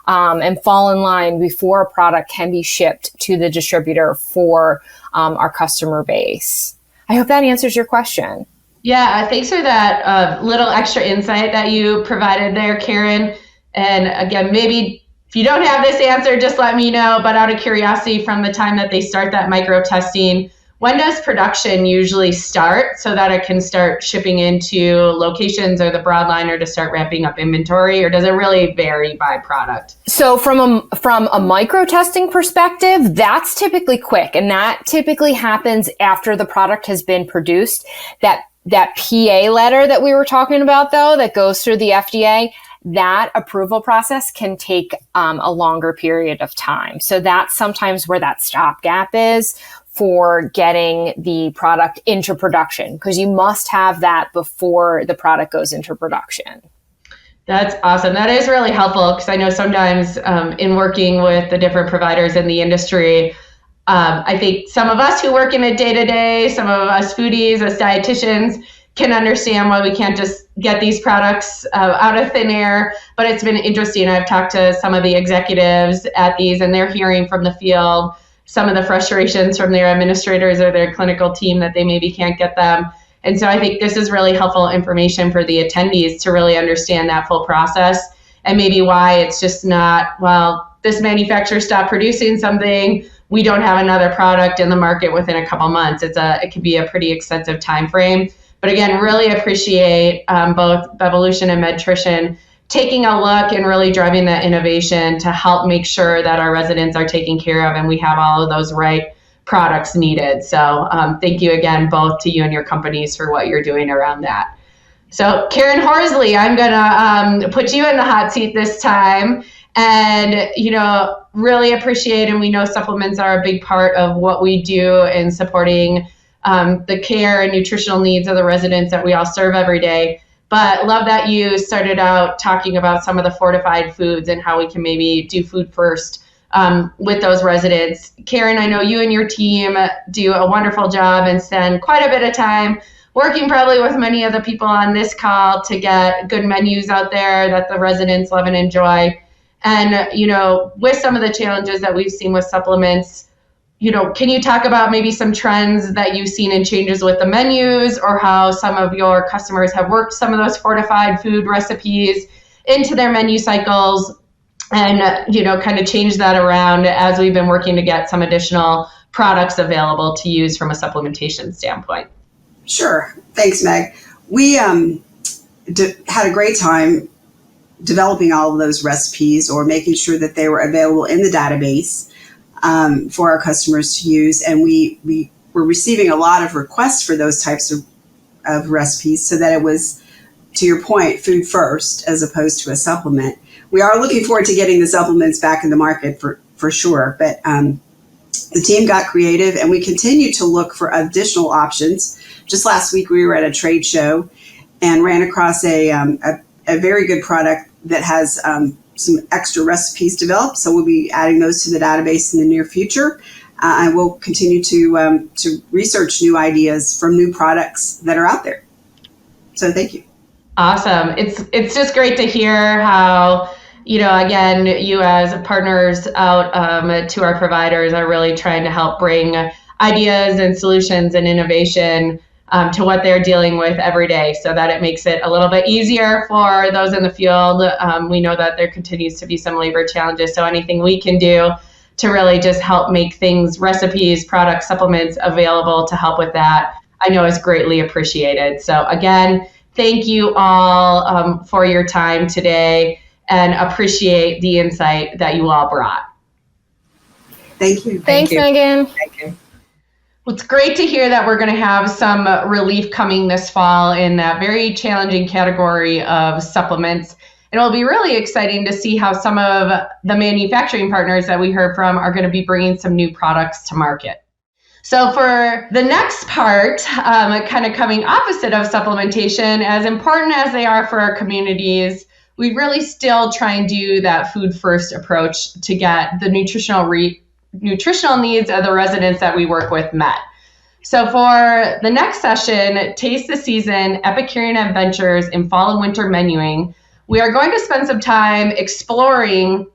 and fall in line before a product can be shipped to the distributor for our customer base. I hope that answers your question. Yeah, thanks for that little extra insight that you provided there, Karen. And again, maybe if you don't have this answer, just let me know. But out of curiosity, from the time that they start that micro testing, when does production usually start so that it can start shipping into locations or the broadliner to start ramping up inventory, or does it really vary by product? So from a micro testing perspective, that's typically quick, and that typically happens after the product has been produced. That PA letter that we were talking about, though, that goes through the FDA, that approval process can take a longer period of time. So that's sometimes where that stopgap is for getting the product into production, because you must have that before the product goes into production. That's awesome. That is really helpful, because I know sometimes in working with the different providers in the industry, I think some of us who work in it day to day, some of us foodies, as dietitians, can understand why we can't just get these products out of thin air. But it's been interesting. I've talked to some of the executives at these, and they're hearing from the field some of the frustrations from their administrators or their clinical team that they maybe can't get them. And so I think this is really helpful information for the attendees to really understand that full process, and maybe why it's just not, well, this manufacturer stopped producing something, we don't have another product in the market within a couple months. It can be a pretty extensive time frame. But again, really appreciate both Bevolution and Medtrition taking a look and really driving that innovation to help make sure that our residents are taken care of and we have all of those right products needed. So thank you again, both to you and your companies, for what you're doing around that. So Karen Horsley, I'm gonna put you in the hot seat this time. And, really appreciate, and we know supplements are a big part of what we do in supporting the care and nutritional needs of the residents that we all serve every day. But love that you started out talking about some of the fortified foods and how we can maybe do food first with those residents. Karen, I know you and your team do a wonderful job and spend quite a bit of time working probably with many of the people on this call to get good menus out there that the residents love and enjoy. And, with some of the challenges that we've seen with supplements, can you talk about maybe some trends that you've seen in changes with the menus, or how some of your customers have worked some of those fortified food recipes into their menu cycles and, kind of change that around as we've been working to get some additional products available to use from a supplementation standpoint? Sure. Thanks, Meg. We had a great time developing all of those recipes, or making sure that they were available in the database for our customers to use. And we were receiving a lot of requests for those types of recipes, so that it was to your point, food first as opposed to a supplement. We are looking forward to getting the supplements back in the market for sure. But the team got creative and we continue to look for additional options. Just last week, we were at a trade show and ran across a very good product that has some extra recipes developed. So we'll be adding those to the database in the near future. And we'll continue to research new ideas from new products that are out there. So thank you. Awesome. It's just great to hear how, again, you as partners out to our providers are really trying to help bring ideas and solutions and innovation to what they're dealing with every day so that it makes it a little bit easier for those in the field. We know that there continues to be some labor challenges, so anything we can do to really just help make things, recipes, products, supplements available to help with that, I know is greatly appreciated. So again, thank you all for your time today and appreciate the insight that you all brought. Thank you. Thanks, Meagan. Thank you. Well, it's great to hear that we're going to have some relief coming this fall in that very challenging category of supplements. And it'll be really exciting to see how some of the manufacturing partners that we heard from are going to be bringing some new products to market. So for the next part, kind of coming opposite of supplementation, as important as they are for our communities, we really still try and do that food first approach to get the nutritional needs of the residents that we work with met. So for the next session, Taste the Season, Epicurean Adventures in Fall and Winter Menuing, we are going to spend some time exploring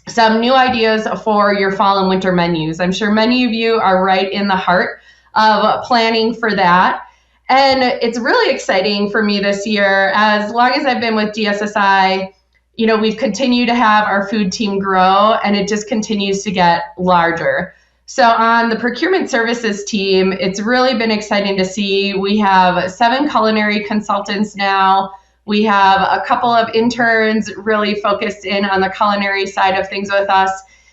some new ideas for your fall and winter menus. I'm sure many of you are right in the heart of planning for that. And it's really exciting for me this year. As long as I've been with DSSI, we've continued to have our food team grow and it just continues to get larger. So on the procurement services team, it's really been exciting to see. We have 7 culinary consultants now. We have a couple of interns really focused in on the culinary side of things with us.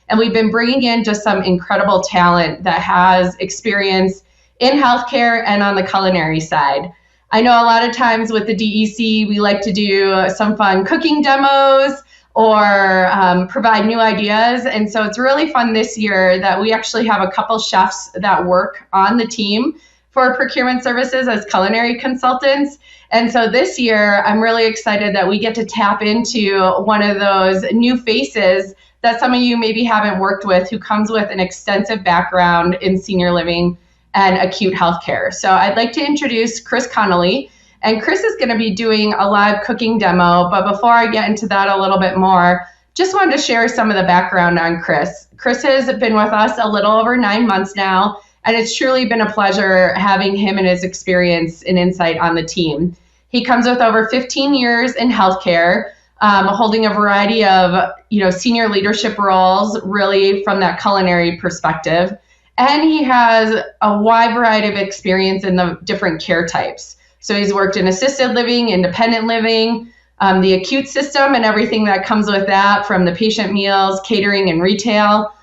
And we've been bringing in just some incredible talent that has experience in healthcare and on the culinary side. I know a lot of times with the DEC, we like to do some fun cooking demos or provide new ideas. And so it's really fun this year that we actually have a couple chefs that work on the team for procurement services as culinary consultants. And so this year, I'm really excited that we get to tap into one of those new faces that some of you maybe haven't worked with, who comes with an extensive background in senior living and acute healthcare. So I'd like to introduce Chris Connolly. And Chris is going to be doing a live cooking demo. But before I get into that a little bit more, just wanted to share some of the background on Chris. Chris has been with us a little over 9 months now. And it's truly been a pleasure having him and his experience and insight on the team. He comes with over 15 years in healthcare, holding a variety of senior leadership roles, really from that culinary perspective. And he has a wide variety of experience in the different care types. So he's worked in assisted living, independent living, the acute system and everything that comes with that, from the patient meals, catering and retail,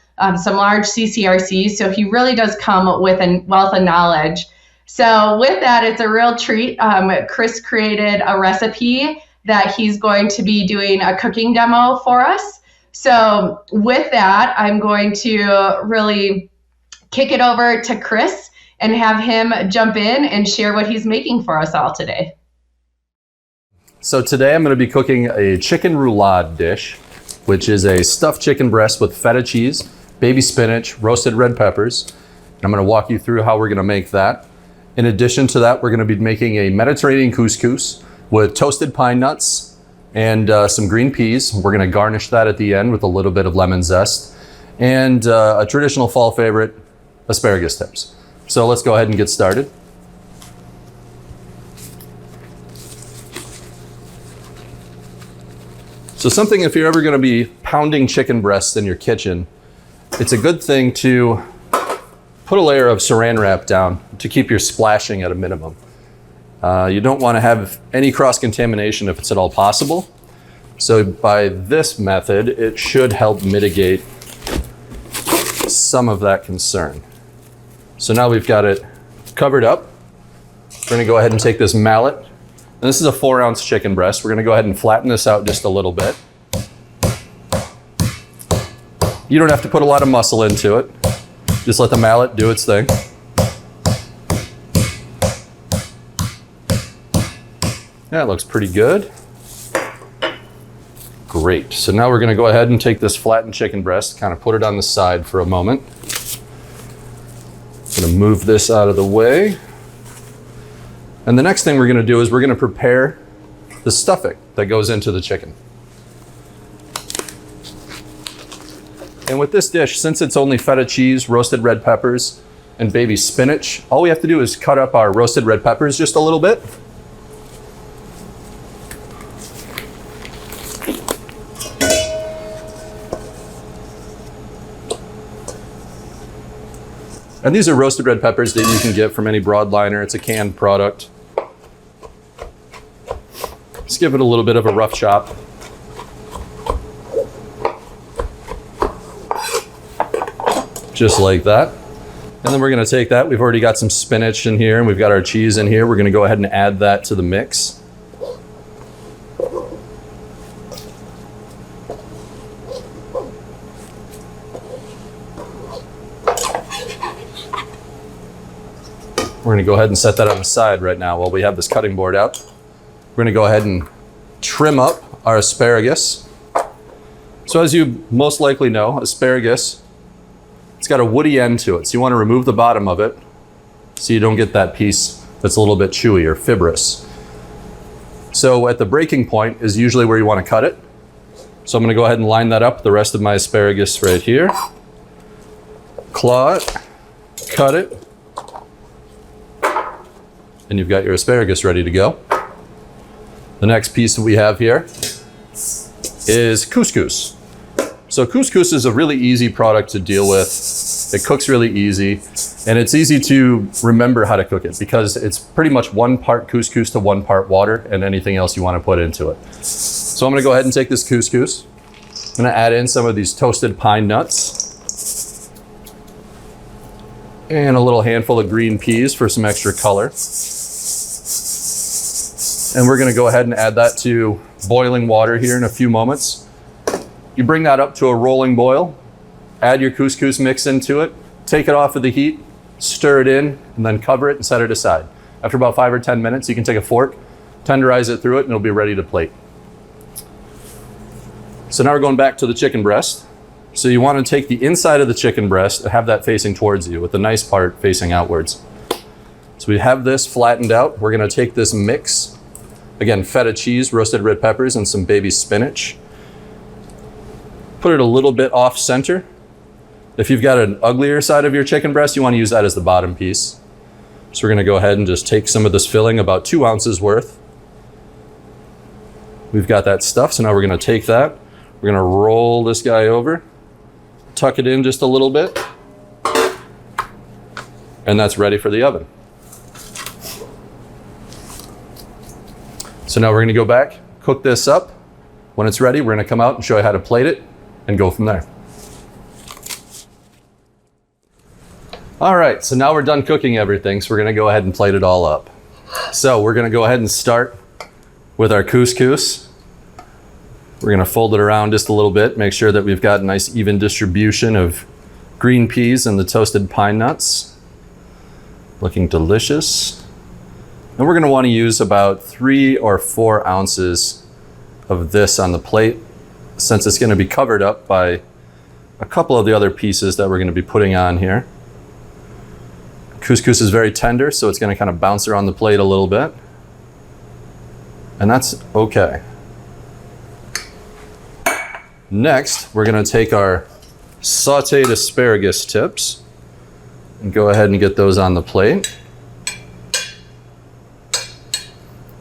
some large CCRCs. So he really does come with a wealth of knowledge. So with that, it's a real treat. Chris created a recipe that he's going to be doing a cooking demo for us. So with that, I'm going to really kick it over to Chris and have him jump in and share what he's making for us all today. So today I'm going to be cooking a chicken roulade dish, which is a stuffed chicken breast with feta cheese, baby spinach, roasted red peppers. And I'm going to walk you through how we're going to make that. In addition to that, we're going to be making a Mediterranean couscous with toasted pine nuts and some green peas. We're going to garnish that at the end with a little bit of lemon zest and a traditional fall favorite, asparagus tips. So let's go ahead and get started. So something, if you're ever going to be pounding chicken breasts in your kitchen, it's a good thing to put a layer of saran wrap down to keep your splashing at a minimum. You don't want to have any cross-contamination if it's at all possible. So by this method, it should help mitigate some of that concern. So now we've got it covered up. We're going to go ahead and take this mallet And this is a 4-ounce chicken breast. We're gonna go ahead and flatten this out just a little bit. You don't have to put a lot of muscle into it. Just let the mallet do its thing. That looks pretty good. Great. So now we're gonna go ahead and take this flattened chicken breast, kind of put it on the side for a moment. I'm gonna move this out of the way. And the next thing we're gonna do is we're gonna prepare the stuffing that goes into the chicken. And with this dish, since it's only feta cheese, roasted red peppers, and baby spinach, all we have to do is cut up our roasted red peppers just a little bit. And these are roasted red peppers that you can get from any broadliner. It's a canned product. Just give it a little bit of a rough chop. Just like that. And then we're gonna take that. We've already got some spinach in here and we've got our cheese in here. We're gonna go ahead and add that to the mix. We're gonna go ahead and set that on the side right now while we have this cutting board out. We're gonna go ahead and trim up our asparagus. So as you most likely know, asparagus, it's got a woody end to it. So you wanna remove the bottom of it so you don't get that piece that's a little bit chewy or fibrous. So at the breaking point is usually where you wanna cut it. So I'm gonna go ahead and line that up, the rest of my asparagus right here. Claw it, cut it, and you've got your asparagus ready to go. The next piece that we have here is couscous. So couscous is a really easy product to deal with. It cooks really easy, and it's easy to remember how to cook it because it's pretty much 1 part couscous to 1 part water and anything else you want to put into it. So I'm gonna go ahead and take this couscous. I'm gonna add in some of these toasted pine nuts and a little handful of green peas for some extra color. And we're gonna go ahead and add that to boiling water here in a few moments. You bring that up to a rolling boil, add your couscous mix into it, take it off of the heat, stir it in, and then cover it and set it aside. After about 5 or 10 minutes, you can take a fork, tenderize it through it, and it'll be ready to plate. So now we're going back to the chicken breast. So you wanna take the inside of the chicken breast and have that facing towards you with the nice part facing outwards. So we have this flattened out. We're gonna take this mix, again, feta cheese, roasted red peppers, and some baby spinach. Put it a little bit off center. If you've got an uglier side of your chicken breast, you want to use that as the bottom piece. So we're going to go ahead and just take some of this filling, about 2 ounces worth. We've got that stuff, so now we're going to take that. We're going to roll this guy over, tuck it in just a little bit, and that's ready for the oven. So now we're gonna go back, cook this up. When it's ready, we're gonna come out and show you how to plate it and go from there. All right, so now we're done cooking everything, so we're gonna go ahead and plate it all up. So we're gonna go ahead and start with our couscous. We're gonna fold it around just a little bit, make sure that we've got a nice even distribution of green peas and the toasted pine nuts. Looking delicious. And we're gonna wanna use about 3 or 4 ounces of this on the plate, since it's gonna be covered up by a couple of the other pieces that we're gonna be putting on here. Couscous is very tender, so it's gonna kind of bounce around the plate a little bit. And that's okay. Next, we're gonna take our sauteed asparagus tips and go ahead and get those on the plate.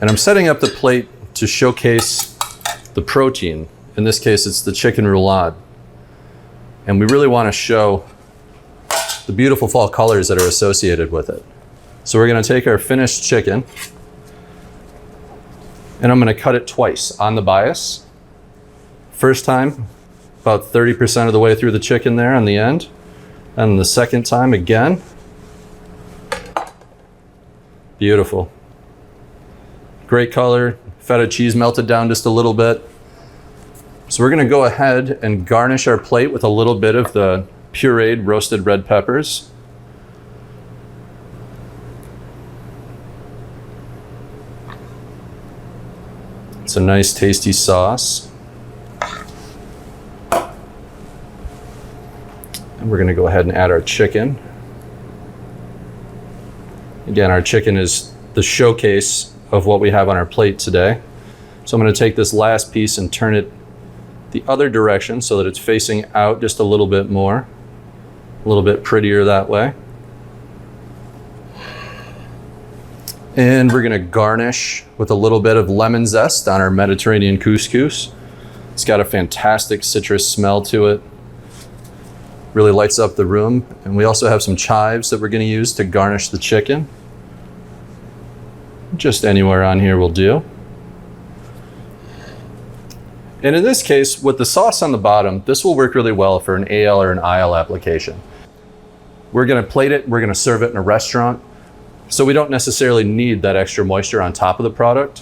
And I'm setting up the plate to showcase the protein. In this case, it's the chicken roulade. And we really want to show the beautiful fall colors that are associated with it. So we're going to take our finished chicken and I'm going to cut it twice on the bias. First time, about 30% of the way through the chicken there on the end. And the second time again. Beautiful. Great color, feta cheese melted down just a little bit. So we're gonna go ahead and garnish our plate with a little bit of the pureed roasted red peppers. It's a nice tasty sauce. And we're gonna go ahead and add our chicken. Again, our chicken is the showcase of what we have on our plate today. So I'm gonna take this last piece and turn it the other direction so that it's facing out just a little bit more, a little bit prettier that way. And we're gonna garnish with a little bit of lemon zest on our Mediterranean couscous. It's got a fantastic citrus smell to it. Really lights up the room. And we also have some chives that we're gonna use to garnish the chicken. Just anywhere on here will do. And in this case, with the sauce on the bottom, this will work really well for an AL or an IL application. We're gonna plate it, we're gonna serve it in a restaurant, so we don't necessarily need that extra moisture on top of the product.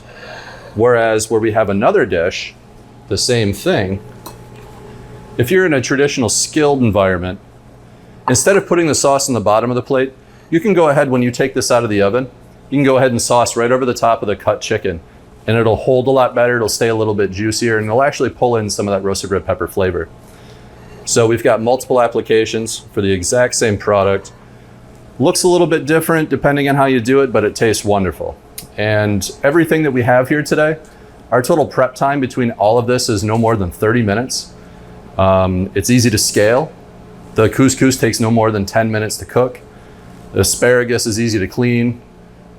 Whereas where we have another dish, the same thing, if you're in a traditional skilled environment, instead of putting the sauce on the bottom of the plate, you can go ahead, when you take this out of the oven, you can go ahead and sauce right over the top of the cut chicken, and it'll hold a lot better, it'll stay a little bit juicier, and it'll actually pull in some of that roasted red pepper flavor. So we've got multiple applications for the exact same product. Looks a little bit different depending on how you do it, but it tastes wonderful. And everything that we have here today, our total prep time between all of this is no more than 30 minutes. It's easy to scale. The couscous takes no more than 10 minutes to cook. The asparagus is easy to clean,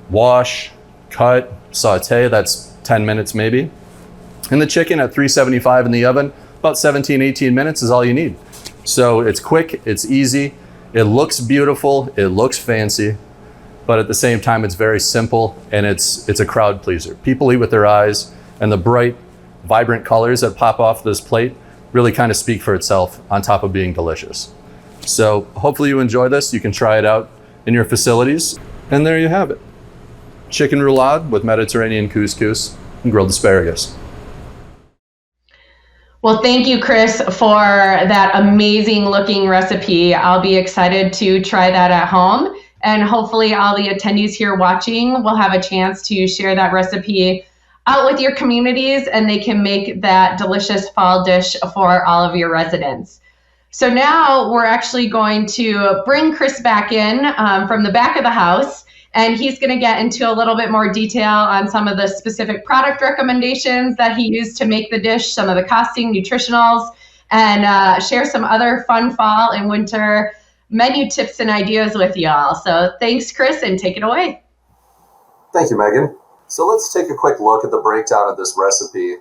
wash, cut, saute, that's 10 minutes maybe. And the chicken at 375 in the oven, about 17, 18 minutes is all you need. So it's quick, it's easy, it looks beautiful, it looks fancy, but at the same time it's very simple, and it's a crowd pleaser. People eat with their eyes, and the bright, vibrant colors that pop off this plate really kind of speak for itself on top of being delicious. So hopefully you enjoy this. You can try it out in your facilities, and there you have it. Chicken roulade with Mediterranean couscous and grilled asparagus. Well, thank you, Chris, for that amazing looking recipe. I'll be excited to try that at home, and hopefully all the attendees here watching will have a chance to share that recipe out with your communities, and they can make that delicious fall dish for all of your residents. So now we're actually going to bring Chris back in from the back of the house, and he's going to get into a little bit more detail on some of the specific product recommendations that he used to make the dish, some of the costing, nutritionals, and share some other fun fall and winter menu tips and ideas with y'all. So thanks, Chris, and take it away. Thank you, Megan. So let's take a quick look at the breakdown of this recipe.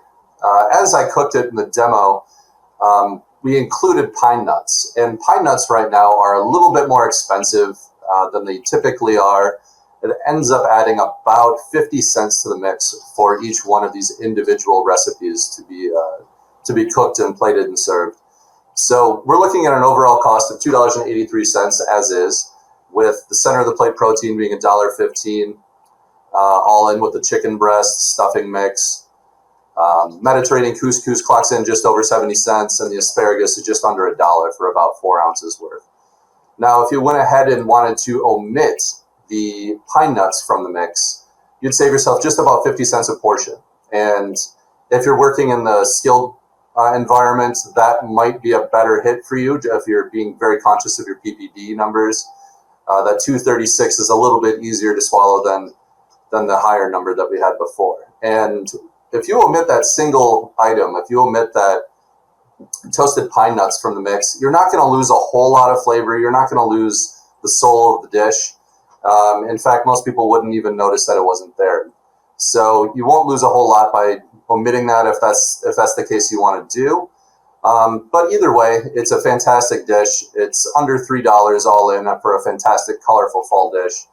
As I cooked it in the demo, we included pine nuts. And pine nuts right now are a little bit more expensive than they typically are. It ends up adding about 50 cents to the mix for each one of these individual recipes to be cooked and plated and served. So we're looking at an overall cost of $2.83 as is, with the center of the plate protein being $1.15, all in with the chicken breast, stuffing mix. Mediterranean couscous clocks in just over 70 cents, and the asparagus is just under $1 for about 4 ounces worth. Now, if you went ahead and wanted to omit the pine nuts from the mix, you'd save yourself just about 50 cents a portion. And if you're working in the skilled environment, that might be a better hit for you if you're being very conscious of your PPD numbers. That 236 is a little bit easier to swallow than the higher number that we had before. And if you omit that single item, if you omit that toasted pine nuts from the mix, you're not going to lose a whole lot of flavor. You're not going to lose the soul of the dish. In fact, most people wouldn't even notice that it wasn't there. So you won't lose a whole lot by omitting that if that's the case you want to do. But either way, it's a fantastic dish. It's under $3 all in for a fantastic, colorful fall dish.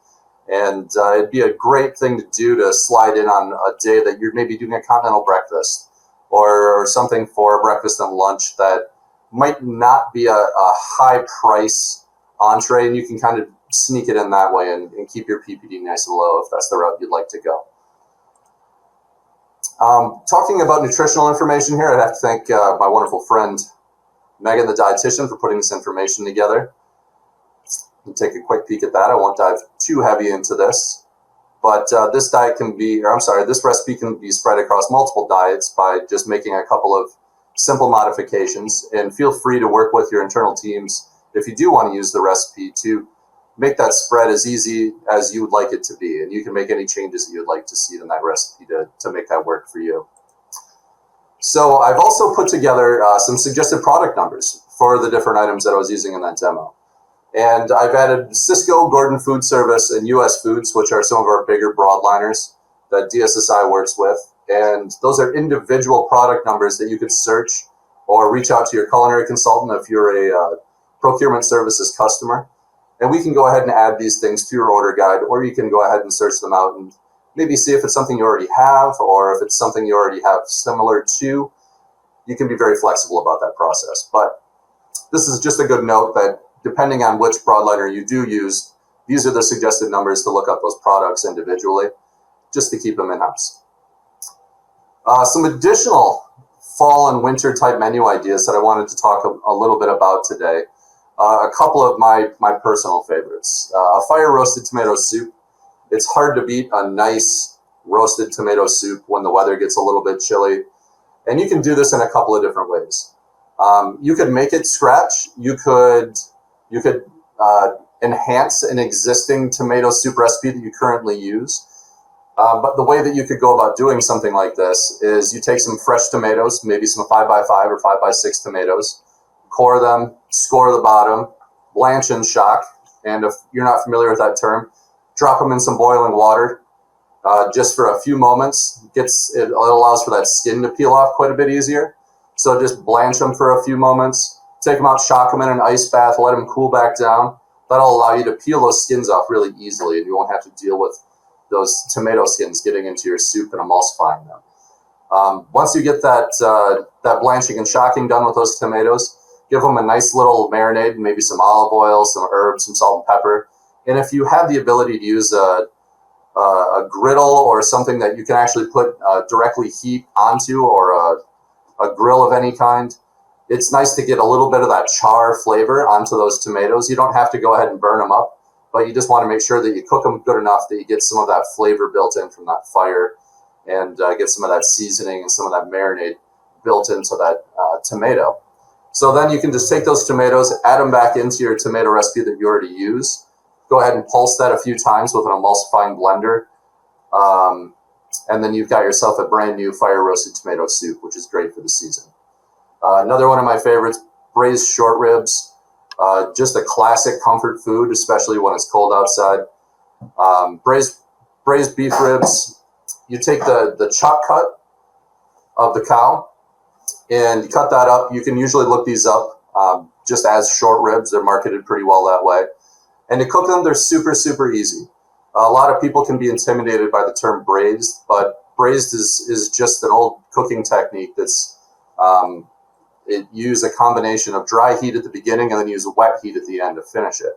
And it'd be a great thing to do to slide in on a day that you're maybe doing a continental breakfast or something for breakfast and lunch that might not be a high price entree, and you can kind of sneak it in that way and keep your PPD nice and low if that's the route you'd like to go. Talking about nutritional information here, I have to thank my wonderful friend, Megan, the dietitian, for putting this information together. You can take a quick peek at that. I won't dive too heavy into this, but this recipe can be spread across multiple diets by just making a couple of simple modifications, and feel free to work with your internal teams if you do want to use the recipe to make that spread as easy as you would like it to be, and you can make any changes that you'd like to see in that recipe to make that work for you. So I've also put together some suggested product numbers for the different items that I was using in that demo. And I've added Sysco, Gordon Food Service, and US Foods, which are some of our bigger broadliners that DSSI works with. And those are individual product numbers that you could search or reach out to your culinary consultant if you're a procurement services customer. And we can go ahead and add these things to your order guide, or you can go ahead and search them out and maybe see if it's something you already have, or if it's something you already have similar to. You can be very flexible about that process. But this is just a good note that depending on which broadliner you do use, these are the suggested numbers to look up those products individually, just to keep them in-house. Some additional fall and winter type menu ideas that I wanted to talk a little bit about today. A couple of my personal favorites. A fire roasted tomato soup. It's hard to beat a nice roasted tomato soup when the weather gets a little bit chilly. And you can do this in a couple of different ways. You could make it scratch. You could enhance an existing tomato soup recipe that you currently use. But the way that you could go about doing something like this is you take some fresh tomatoes, maybe some 5x5 or 5x6 tomatoes, core them, score the bottom, blanch and shock. And if you're not familiar with that term, drop them in some boiling water just for a few moments. It allows for that skin to peel off quite a bit easier. So just blanch them for a few moments, take them out, shock them in an ice bath, let them cool back down. That'll allow you to peel those skins off really easily, and you won't have to deal with those tomato skins getting into your soup and emulsifying them. Once you get that blanching and shocking done with those tomatoes, give them a nice little marinade, maybe some olive oil, some herbs, some salt and pepper. And if you have the ability to use a griddle or something that you can actually put directly heat onto, or a grill of any kind, it's nice to get a little bit of that char flavor onto those tomatoes. You don't have to go ahead and burn them up, but you just want to make sure that you cook them good enough that you get some of that flavor built in from that fire, and get some of that seasoning and some of that marinade built into that tomato. So then you can just take those tomatoes, add them back into your tomato recipe that you already use. Go ahead and pulse that a few times with an emulsifying blender. And then you've got yourself a brand new fire roasted tomato soup, which is great for the season. Another one of my favorites, braised short ribs. Just a classic comfort food, especially when it's cold outside. Braised beef ribs. You take the chuck cut of the cow and you cut that up. You can usually look these up just as short ribs. They're marketed pretty well that way. And to cook them, they're super, super easy. A lot of people can be intimidated by the term braised, but braised is just an old cooking technique that's it use a combination of dry heat at the beginning and then use wet heat at the end to finish it.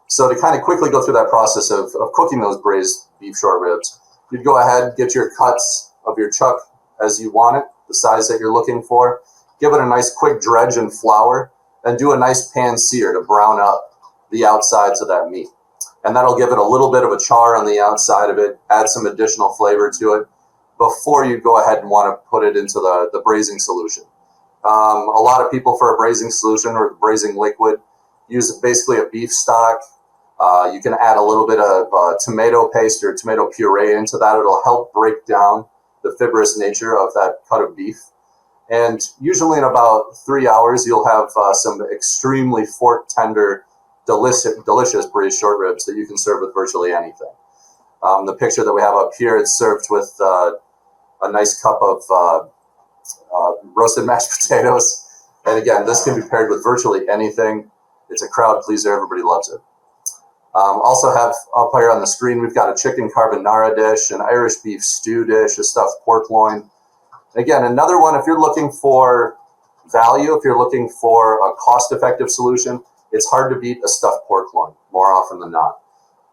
So to kind of quickly go through that process of cooking those braised beef short ribs, you'd go ahead, get your cuts of your chuck as you want it, the size that you're looking for, give it a nice quick dredge in flour, and do a nice pan sear to brown up the outsides of that meat. And that'll give it a little bit of a char on the outside of it, add some additional flavor to it before you go ahead and want to put it into the braising solution. A lot of people, for a braising solution or braising liquid, use basically a beef stock. You can add a little bit of tomato paste or tomato puree into that. It'll help break down the fibrous nature of that cut of beef. And usually in about 3 hours, you'll have some extremely fork tender, delicious braised short ribs that you can serve with virtually anything. The picture that we have up here, it's served with a nice cup of roasted mashed potatoes. And again, this can be paired with virtually anything. It's a crowd pleaser. Everybody loves it. Also have up here on the screen, we've got a chicken carbonara dish, an Irish beef stew dish, a stuffed pork loin. Again, another one, if you're looking for value, if you're looking for a cost-effective solution, it's hard to beat a stuffed pork loin more often than not.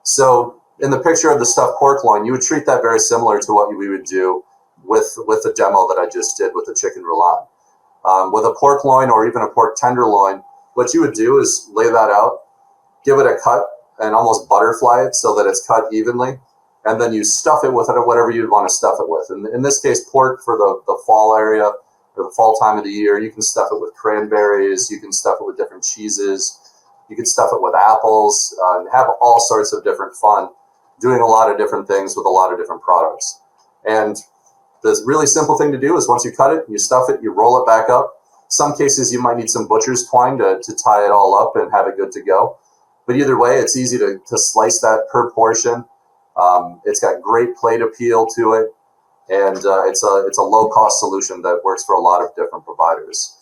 So in the picture of the stuffed pork loin, you would treat that very similar to what we would do with the demo that I just did with the chicken roulade. With a pork loin or even a pork tenderloin, what you would do is lay that out, give it a cut, and almost butterfly it so that it's cut evenly, and then you stuff it with whatever you'd want to stuff it with. In this case, pork for the fall area or the fall time of the year, you can stuff it with cranberries, you can stuff it with different cheeses, you can stuff it with apples, and have all sorts of different fun doing a lot of different things with a lot of different products. And the really simple thing to do is once you cut it, you stuff it, you roll it back up. Some cases you might need some butcher's twine to tie it all up and have it good to go. But either way, it's easy to slice that per portion. It's got great plate appeal to it, and it's a low-cost solution that works for a lot of different providers.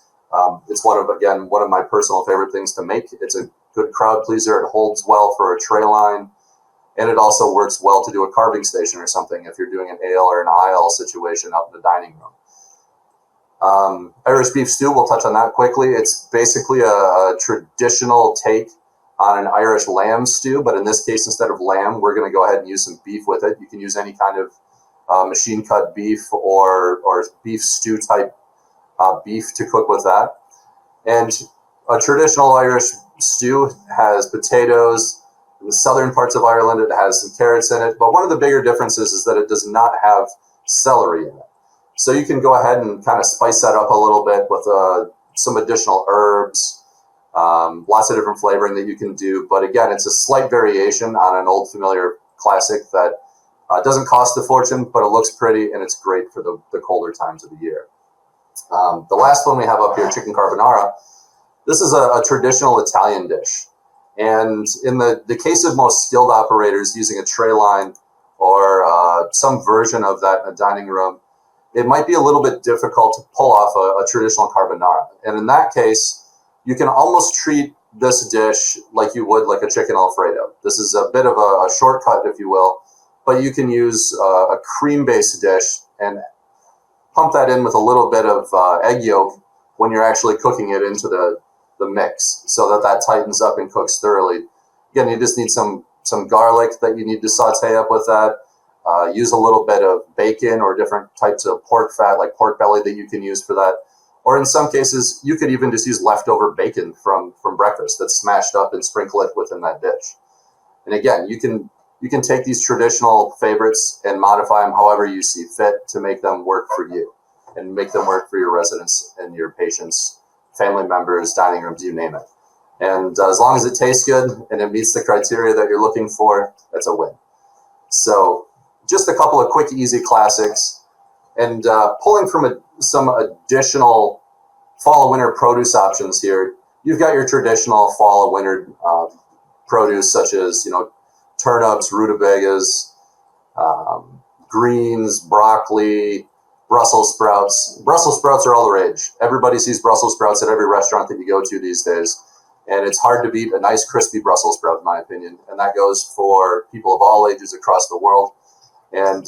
It's one of my personal favorite things to make. It's a good crowd pleaser. It holds well for a tray line. And it also works well to do a carving station or something if you're doing an ale or an aisle situation out in the dining room. Irish beef stew, we'll touch on that quickly. It's basically a traditional take on an Irish lamb stew, but in this case, instead of lamb, we're going to go ahead and use some beef with it. You can use any kind of machine cut beef or beef stew type beef to cook with that. And a traditional Irish stew has potatoes. In the southern parts of Ireland, it has some carrots in it, but one of the bigger differences is that it does not have celery in it. So you can go ahead and kind of spice that up a little bit with some additional herbs, lots of different flavoring that you can do. But again, it's a slight variation on an old familiar classic that doesn't cost a fortune, but it looks pretty and it's great for the colder times of the year. The last one we have up here, chicken carbonara. This is a traditional Italian dish. And in the case of most skilled operators using a tray line or some version of that in a dining room, it might be a little bit difficult to pull off a traditional carbonara. And in that case, you can almost treat this dish like you would like a chicken Alfredo. This is a bit of a shortcut, if you will, but you can use a cream-based dish and pump that in with a little bit of egg yolk when you're actually cooking it into the mix so that tightens up and cooks thoroughly. Again, you just need some garlic that you need to saute up with that. Use a little bit of bacon or different types of pork fat like pork belly that you can use for that. Or in some cases, you could even just use leftover bacon from breakfast that's smashed up and sprinkle it within that dish. And again, you can take these traditional favorites and modify them however you see fit to make them work for you and make them work for your residents and your patients, family members, dining rooms, you name it. And as long as it tastes good and it meets the criteria that you're looking for, that's a win. So just a couple of quick, easy classics. And pulling from some additional fall and winter produce options here, you've got your traditional fall and winter produce such as, turnips, rutabagas, greens, broccoli, Brussels sprouts. Brussels sprouts are all the rage. Everybody sees Brussels sprouts at every restaurant that you go to these days. And it's hard to beat a nice crispy Brussels sprout, in my opinion. And that goes for people of all ages across the world. And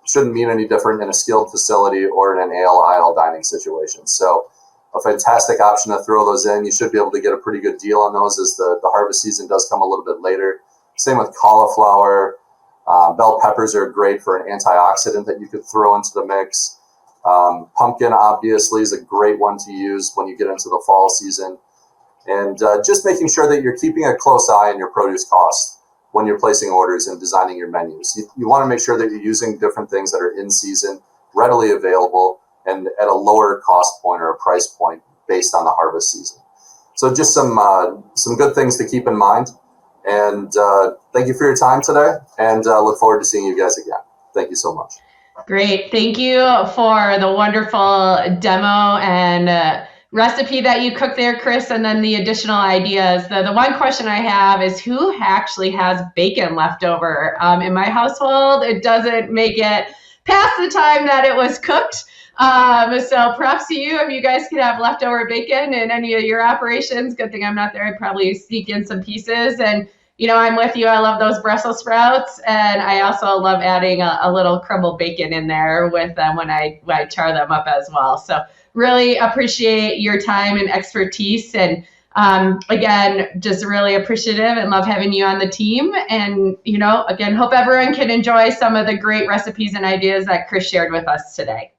shouldn't mean any different in a skilled facility or in an ale aisle dining situation. So a fantastic option to throw those in. You should be able to get a pretty good deal on those as the harvest season does come a little bit later. Same with cauliflower. Bell peppers are great for an antioxidant that you could throw into the mix. Pumpkin, obviously, is a great one to use when you get into the fall season. And just making sure that you're keeping a close eye on your produce costs when you're placing orders and designing your menus. You want to make sure that you're using different things that are in season, readily available, and at a lower cost point or a price point based on the harvest season. So just some good things to keep in mind. And thank you for your time today, and look forward to seeing you guys again. Thank you so much. Great. Thank you for the wonderful demo and recipe that you cooked there, Chris, and then the additional ideas. The one question I have is who actually has bacon left over? In my household, it doesn't make it past the time that it was cooked. So props to you if you guys could have leftover bacon in any of your operations. Good thing I'm not there. I'd probably sneak in some pieces. And, I'm with you. I love those Brussels sprouts. And I also love adding a little crumbled bacon in there with them when I char them up as well. So really appreciate your time and expertise. And Again, just really appreciative and love having you on the team. And, again, hope everyone can enjoy some of the great recipes and ideas that Chris shared with us today.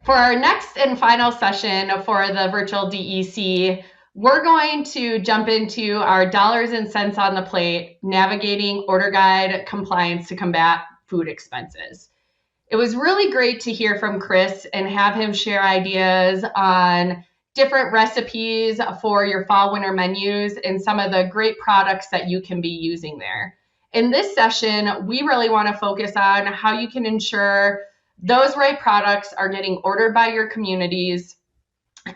For our next and final session for the virtual DEC, we're going to jump into our dollars and cents on the plate, navigating order guide compliance to combat food expenses. It was really great to hear from Chris and have him share ideas on different recipes for your fall winter menus and some of the great products that you can be using there. In this session, we really want to focus on how you can ensure those right products are getting ordered by your communities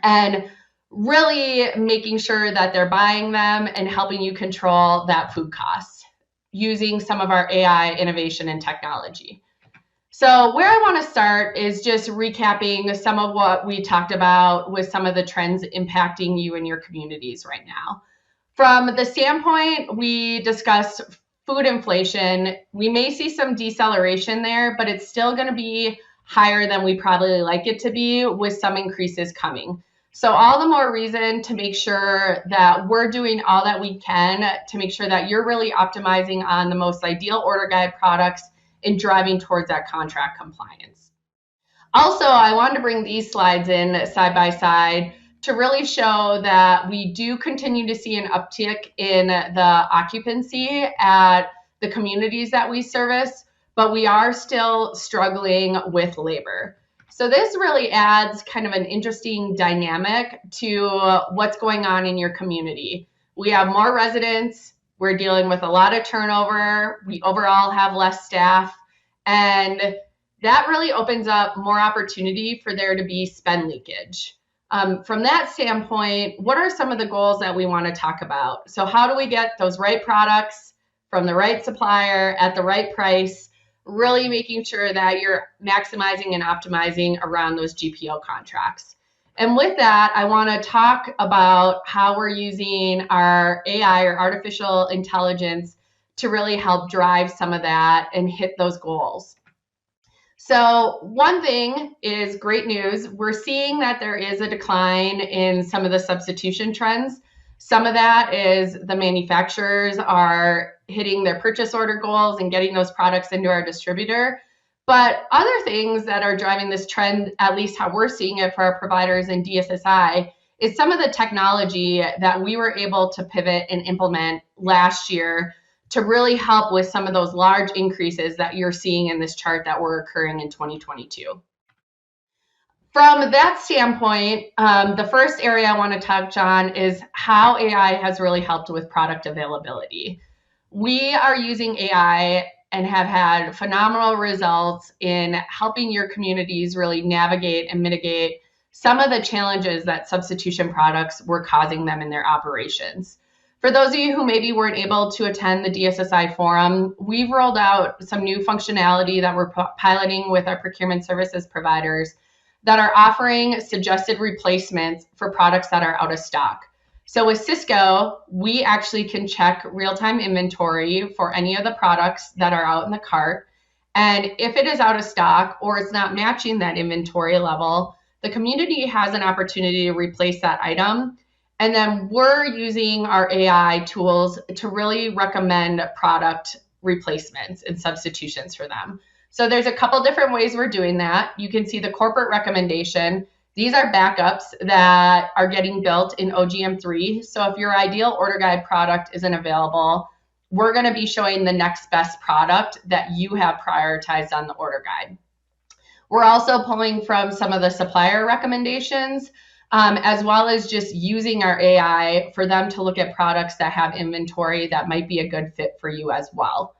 and really making sure that they're buying them and helping you control that food cost using some of our AI innovation and technology. So where I want to start is just recapping some of what we talked about with some of the trends impacting you and your communities right now. From the standpoint, we discussed food inflation. We may see some deceleration there, but it's still going to be higher than we probably like it to be, with some increases coming. So all the more reason to make sure that we're doing all that we can to make sure that you're really optimizing on the most ideal order guide products and driving towards that contract compliance. Also, I wanted to bring these slides in side by side to really show that we do continue to see an uptick in the occupancy at the communities that we service, but we are still struggling with labor. So this really adds kind of an interesting dynamic to what's going on in your community. We have more residents, we're dealing with a lot of turnover, we overall have less staff, and that really opens up more opportunity for there to be spend leakage. From that standpoint, what are some of the goals that we want to talk about? So how do we get those right products from the right supplier at the right price, really making sure that you're maximizing and optimizing around those GPO contracts? And with that, I want to talk about how we're using our AI or artificial intelligence to really help drive some of that and hit those goals. So one thing is great news. We're seeing that there is a decline in some of the substitution trends. Some of that is the manufacturers are hitting their purchase order goals and getting those products into our distributor. But other things that are driving this trend, at least how we're seeing it for our providers in DSSI, is some of the technology that we were able to pivot and implement last year to really help with some of those large increases that you're seeing in this chart that were occurring in 2022. From that standpoint, the first area I want to touch on is how AI has really helped with product availability. We are using AI and have had phenomenal results in helping your communities really navigate and mitigate some of the challenges that substitution products were causing them in their operations. For those of you who maybe weren't able to attend the DSSI forum, we've rolled out some new functionality that we're piloting with our procurement services providers that are offering suggested replacements for products that are out of stock. So with Sysco, we actually can check real-time inventory for any of the products that are out in the cart. And if it is out of stock or it's not matching that inventory level, the community has an opportunity to replace that item. And then we're using our AI tools to really recommend product replacements and substitutions for them. So there's a couple different ways we're doing that. You can see the corporate recommendation. These are backups that are getting built in OGM3. So if your ideal order guide product isn't available, we're going to be showing the next best product that you have prioritized on the order guide. We're also pulling from some of the supplier recommendations, as well as just using our AI for them to look at products that have inventory that might be a good fit for you as well.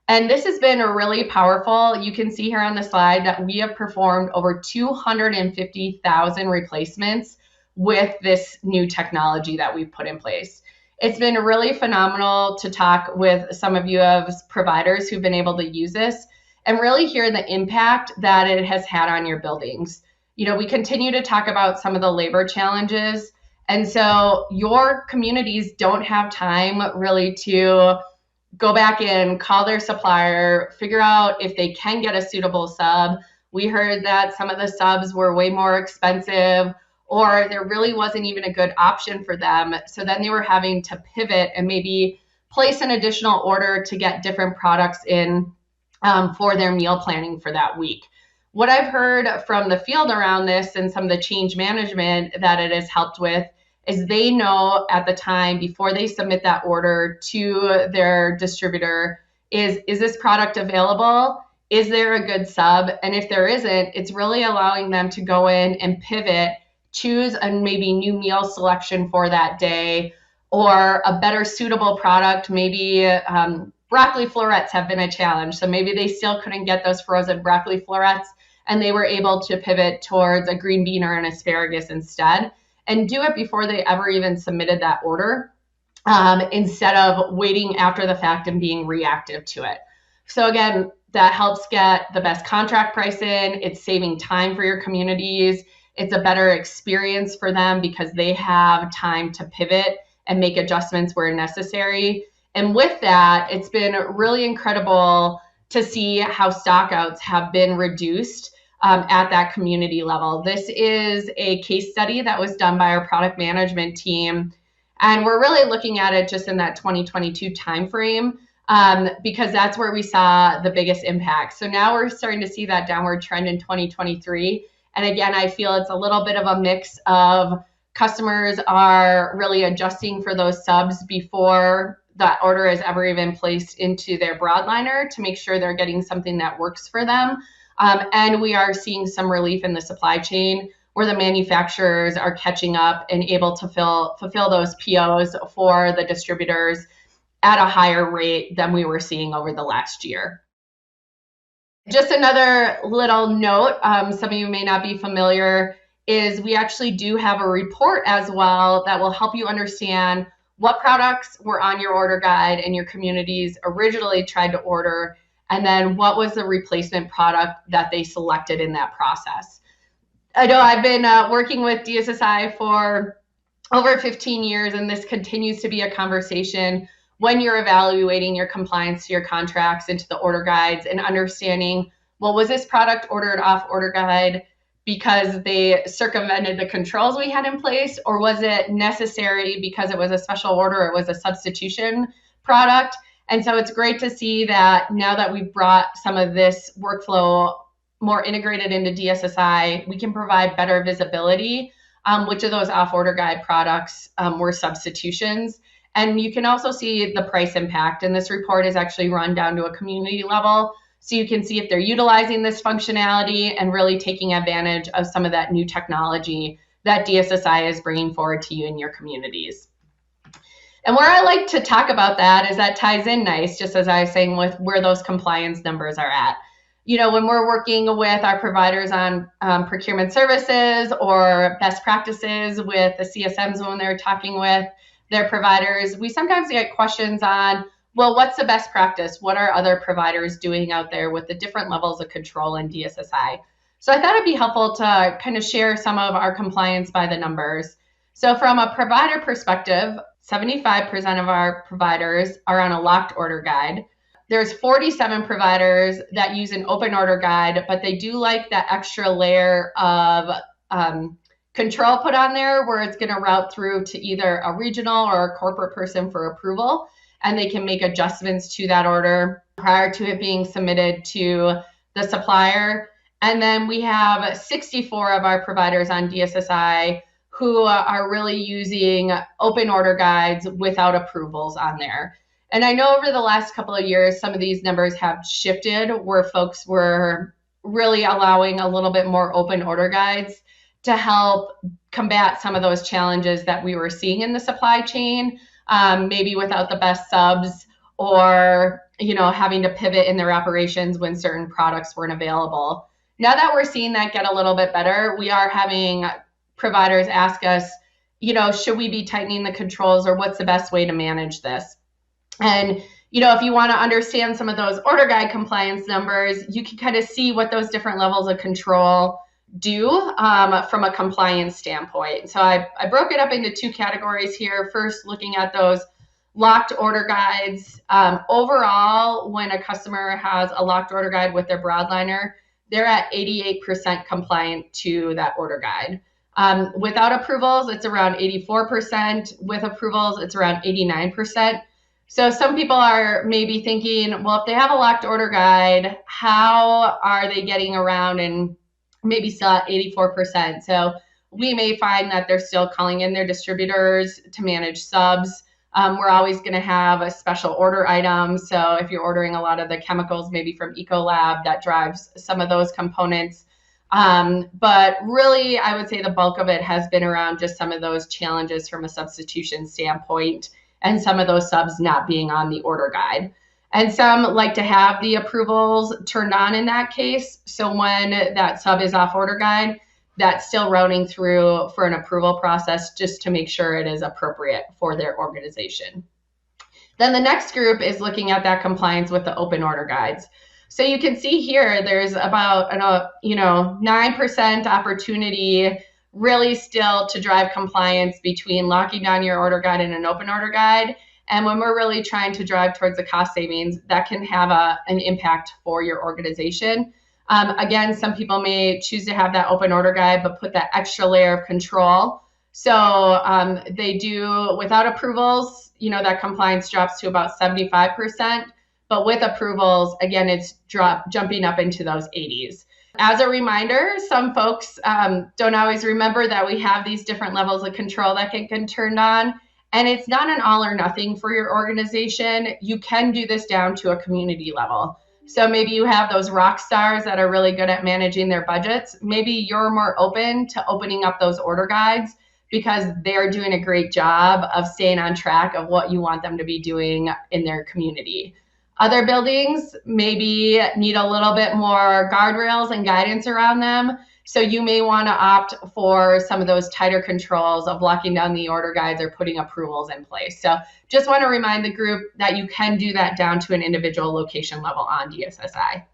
And this has been really powerful. You can see here on the slide that we have performed over 250,000 replacements with this new technology that we've put in place. It's been really phenomenal to talk with some of you as providers who've been able to use this and really hear the impact that it has had on your buildings. You know, we continue to talk about some of the labor challenges. And so your communities don't have time really to go back in, call their supplier, figure out if they can get a suitable sub. We heard that some of the subs were way more expensive, or there really wasn't even a good option for them. So then they were having to pivot and maybe place an additional order to get different products in for their meal planning for that week. What I've heard from the field around this and some of the change management that it has helped with is they know at the time before they submit that order to their distributor, is this product available? Is there a good sub? And if there isn't, it's really allowing them to go in and pivot, choose a maybe new meal selection for that day, or a better suitable product. Maybe broccoli florets have been a challenge. So maybe they still couldn't get those frozen broccoli florets, and they were able to pivot towards a green bean or an asparagus instead, and do it before they ever even submitted that order, instead of waiting after the fact and being reactive to it. So again, that helps get the best contract price in. It's saving time for your communities. It's a better experience for them because they have time to pivot and make adjustments where necessary. And with that, it's been really incredible to see how stockouts have been reduced at that community level. This is a case study that was done by our product management team. And we're really looking at it just in that 2022 timeframe, because that's where we saw the biggest impact. So now we're starting to see that downward trend in 2023. And again, I feel it's a little bit of a mix of customers are really adjusting for those subs before that order is ever even placed into their broadliner to make sure they're getting something that works for them. And we are seeing some relief in the supply chain where the manufacturers are catching up and able to fulfill those POs for the distributors at a higher rate than we were seeing over the last year. Just another little note, some of you may not be familiar, is we actually do have a report as well that will help you understand what products were on your order guide and your communities originally tried to order, and then what was the replacement product that they selected in that process. I know I've been working with DSSI for over 15 years, and this continues to be a conversation when you're evaluating your compliance to your contracts into the order guides and understanding, well, was this product ordered off order guide because they circumvented the controls we had in place, or was it necessary because it was a special order, it was a substitution product? And so it's great to see that now that we've brought some of this workflow more integrated into DSSI, we can provide better visibility which of those off order guide products were substitutions. And you can also see the price impact. And this report is actually run down to a community level. So you can see if they're utilizing this functionality and really taking advantage of some of that new technology that DSSI is bringing forward to you in your communities. And where I like to talk about that is that ties in nice, just as I was saying, with where those compliance numbers are at. You know, when we're working with our providers on procurement services or best practices with the CSMs when they're talking with their providers, we sometimes get questions on, well, what's the best practice? What are other providers doing out there with the different levels of control in DSSI? So I thought it'd be helpful to kind of share some of our compliance by the numbers. So from a provider perspective, 75% of our providers are on a locked order guide. There's 47 providers that use an open order guide, but they do like that extra layer of control put on there where it's going to route through to either a regional or a corporate person for approval, and they can make adjustments to that order prior to it being submitted to the supplier. And then we have 64 of our providers on DSSI who are really using open order guides without approvals on there. And I know over the last couple of years, some of these numbers have shifted where folks were really allowing a little bit more open order guides to help combat some of those challenges that we were seeing in the supply chain, maybe without the best subs or, you know, having to pivot in their operations when certain products weren't available. Now that we're seeing that get a little bit better, we are having providers ask us, you know, should we be tightening the controls or what's the best way to manage this? And, you know, if you want to understand some of those order guide compliance numbers, you can kind of see what those different levels of control do from a compliance standpoint. So I broke it up into two categories here. First, looking at those locked order guides. Overall, when a customer has a locked order guide with their broadliner, they're at 88% compliant to that order guide. Without approvals, it's around 84%. With approvals, it's around 89%. So some people are maybe thinking, well, if they have a locked order guide, how are they getting around and maybe still at 84%? So we may find that they're still calling in their distributors to manage subs. We're always going to have a special order item. So if you're ordering a lot of the chemicals, maybe from Ecolab, that drives some of those components. But really, I would say the bulk of it has been around just some of those challenges from a substitution standpoint and some of those subs not being on the order guide. And some like to have the approvals turned on in that case. So when that sub is off order guide, that's still routing through for an approval process just to make sure it is appropriate for their organization. Then the next group is looking at that compliance with the open order guides. So you can see here, there's about 9% opportunity really still to drive compliance between locking down your order guide and an open order guide. And when we're really trying to drive towards the cost savings, that can have an impact for your organization. Again, some people may choose to have that open order guide, but put that extra layer of control. So they do, without approvals, that compliance drops to about 75%. But with approvals, again, it's jumping up into those 80s. As a reminder, some folks don't always remember that we have these different levels of control that can get turned on. And it's not an all or nothing for your organization. You can do this down to a community level. So maybe you have those rock stars that are really good at managing their budgets. Maybe you're more open to opening up those order guides because they're doing a great job of staying on track of what you want them to be doing in their community. Other buildings maybe need a little bit more guardrails and guidance around them. So you may want to opt for some of those tighter controls of locking down the order guides or putting approvals in place. So just want to remind the group that you can do that down to an individual location level on DSSI.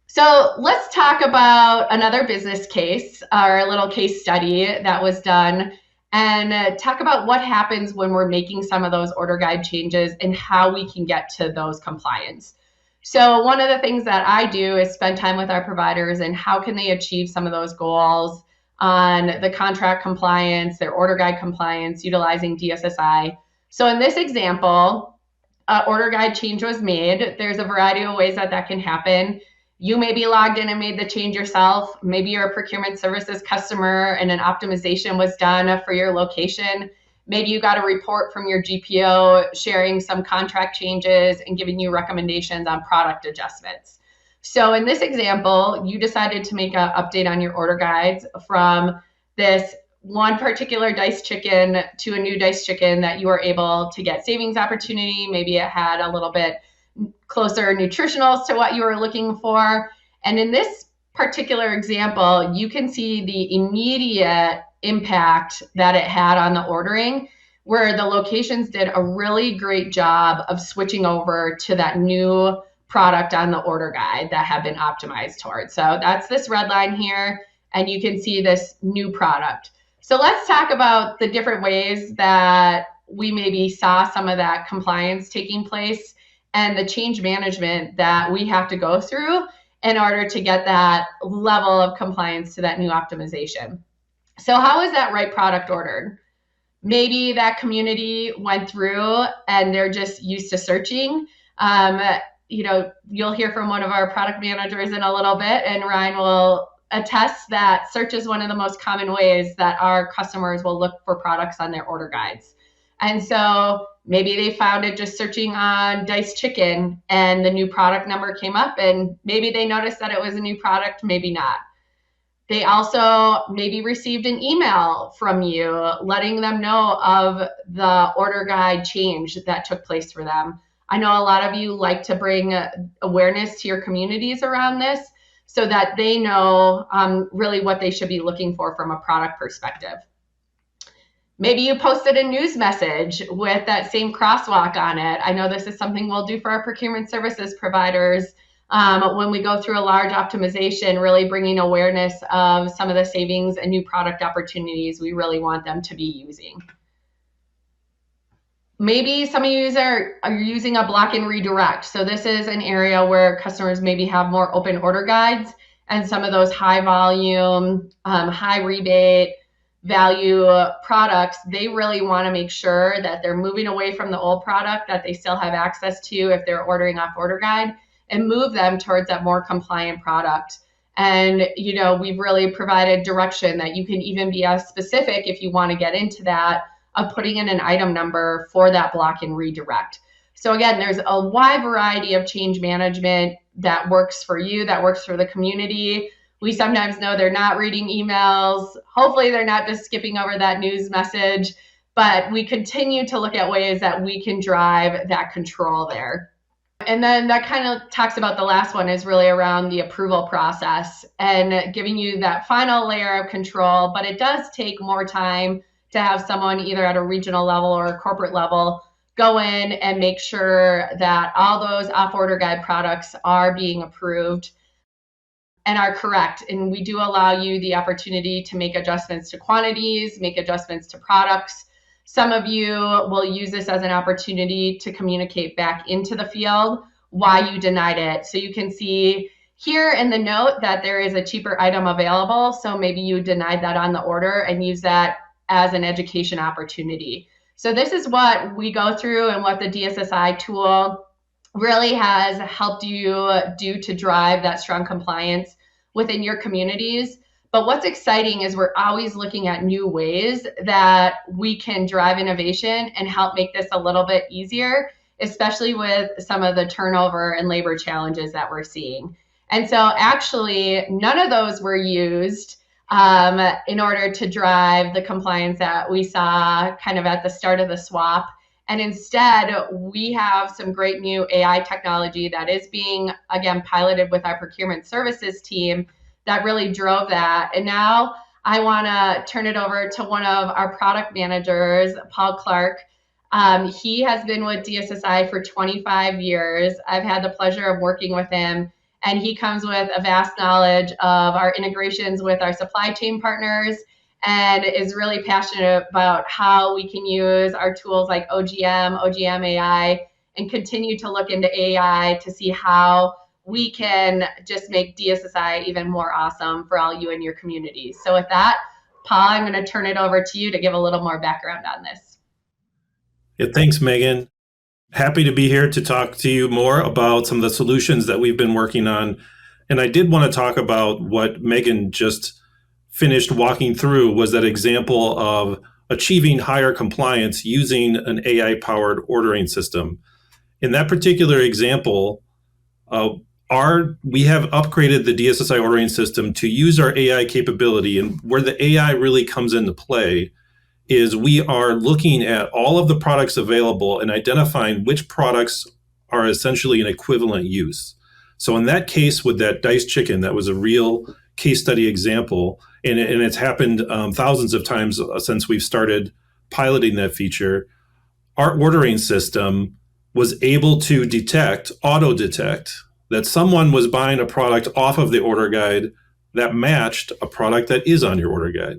So let's talk about another business case, or a little case study that was done, and talk about what happens when we're making some of those order guide changes and how we can get to those compliance. So one of the things that I do is spend time with our providers and how can they achieve some of those goals on the contract compliance, their order guide compliance, utilizing DSSI. So in this example, order guide change was made. There's a variety of ways that can happen. You may be logged in and made the change yourself. Maybe you're a procurement services customer and an optimization was done for your location. Maybe you got a report from your GPO sharing some contract changes and giving you recommendations on product adjustments. So in this example, you decided to make an update on your order guides from this one particular diced chicken to a new diced chicken that you were able to get savings opportunity. Maybe it had a little bit closer nutritionals to what you were looking for. And in this particular example, you can see the immediate impact that it had on the ordering, where the locations did a really great job of switching over to that new product on the order guide that had been optimized towards. So that's this red line here, and you can see this new product. So let's talk about the different ways that we maybe saw some of that compliance taking place and the change management that we have to go through in order to get that level of compliance to that new optimization. So how is that right product ordered? Maybe that community went through and they're just used to searching. You'll hear from one of our product managers in a little bit, and Ryan will attest that search is one of the most common ways that our customers will look for products on their order guides. And so maybe they found it just searching on diced chicken and the new product number came up, and maybe they noticed that it was a new product, maybe not. They also maybe received an email from you letting them know of the order guide change that took place for them. I know a lot of you like to bring awareness to your communities around this so that they know really what they should be looking for from a product perspective. Maybe you posted a news message with that same crosswalk on it. I know this is something we'll do for our procurement services providers when we go through a large optimization, really bringing awareness of some of the savings and new product opportunities we really want them to be using. Maybe some of you are using a block and redirect. So this is an area where customers maybe have more open order guides and some of those high volume, high rebate, value products, they really want to make sure that they're moving away from the old product that they still have access to if they're ordering off order guide, and move them towards that more compliant product. And, we've really provided direction that you can even be as specific, if you want to get into that, of putting in an item number for that block and redirect. So again, there's a wide variety of change management that works for you, that works for the community. We sometimes know they're not reading emails. Hopefully they're not just skipping over that news message, but we continue to look at ways that we can drive that control there. And then that kind of talks about the last one, is really around the approval process and giving you that final layer of control. But it does take more time to have someone either at a regional level or a corporate level go in and make sure that all those off-order guide products are being approved and are correct. And we do allow you the opportunity to make adjustments to quantities, make adjustments to products. Some of you will use this as an opportunity to communicate back into the field why you denied it. So you can see here in the note that there is a cheaper item available. So maybe you denied that on the order, and use that as an education opportunity. So this is what we go through and what the DSSI tool really has helped you do to drive that strong compliance within your communities. But what's exciting is we're always looking at new ways that we can drive innovation and help make this a little bit easier, especially with some of the turnover and labor challenges that we're seeing. And so actually, none of those were used in order to drive the compliance that we saw kind of at the start of the swap. And instead, we have some great new AI technology that is being, again, piloted with our procurement services team that really drove that. And now I want to turn it over to one of our product managers, Paul Clark. He has been with DSSI for 25 years. I've had the pleasure of working with him, and he comes with a vast knowledge of our integrations with our supply chain partners, and is really passionate about how we can use our tools like OGM AI, and continue to look into AI to see how we can just make DSSI even more awesome for all you and your communities. So with that, Paul, I'm going to turn it over to you to give a little more background on this. Yeah, thanks, Megan. Happy to be here to talk to you more about some of the solutions that we've been working on. And I did want to talk about what Megan just finished walking through, was that example of achieving higher compliance using an AI-powered ordering system. In that particular example, we have upgraded the DSSI ordering system to use our AI capability. And where the AI really comes into play is we are looking at all of the products available and identifying which products are essentially an equivalent use. So in that case, with that diced chicken, that was a real case study example, and it's happened thousands of times since we've started piloting that feature. Our ordering system was able to auto-detect, that someone was buying a product off of the order guide that matched a product that is on your order guide.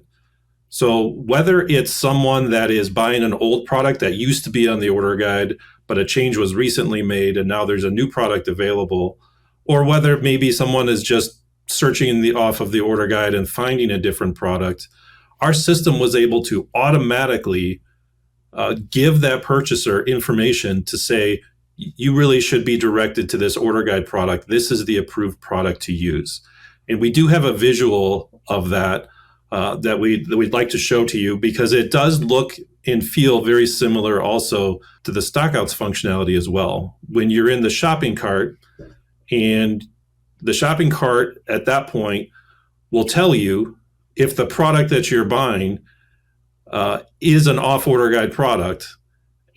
So whether it's someone that is buying an old product that used to be on the order guide, but a change was recently made and now there's a new product available, or whether maybe someone is just searching off of the order guide and finding a different product, our system was able to automatically give that purchaser information to say, you really should be directed to this order guide product. This is the approved product to use. And we do have a visual of that that we'd like to show to you, because it does look and feel very similar also to the stockouts functionality as well. When you're in the shopping cart, and the shopping cart at that point will tell you if the product that you're buying is an off-order guide product.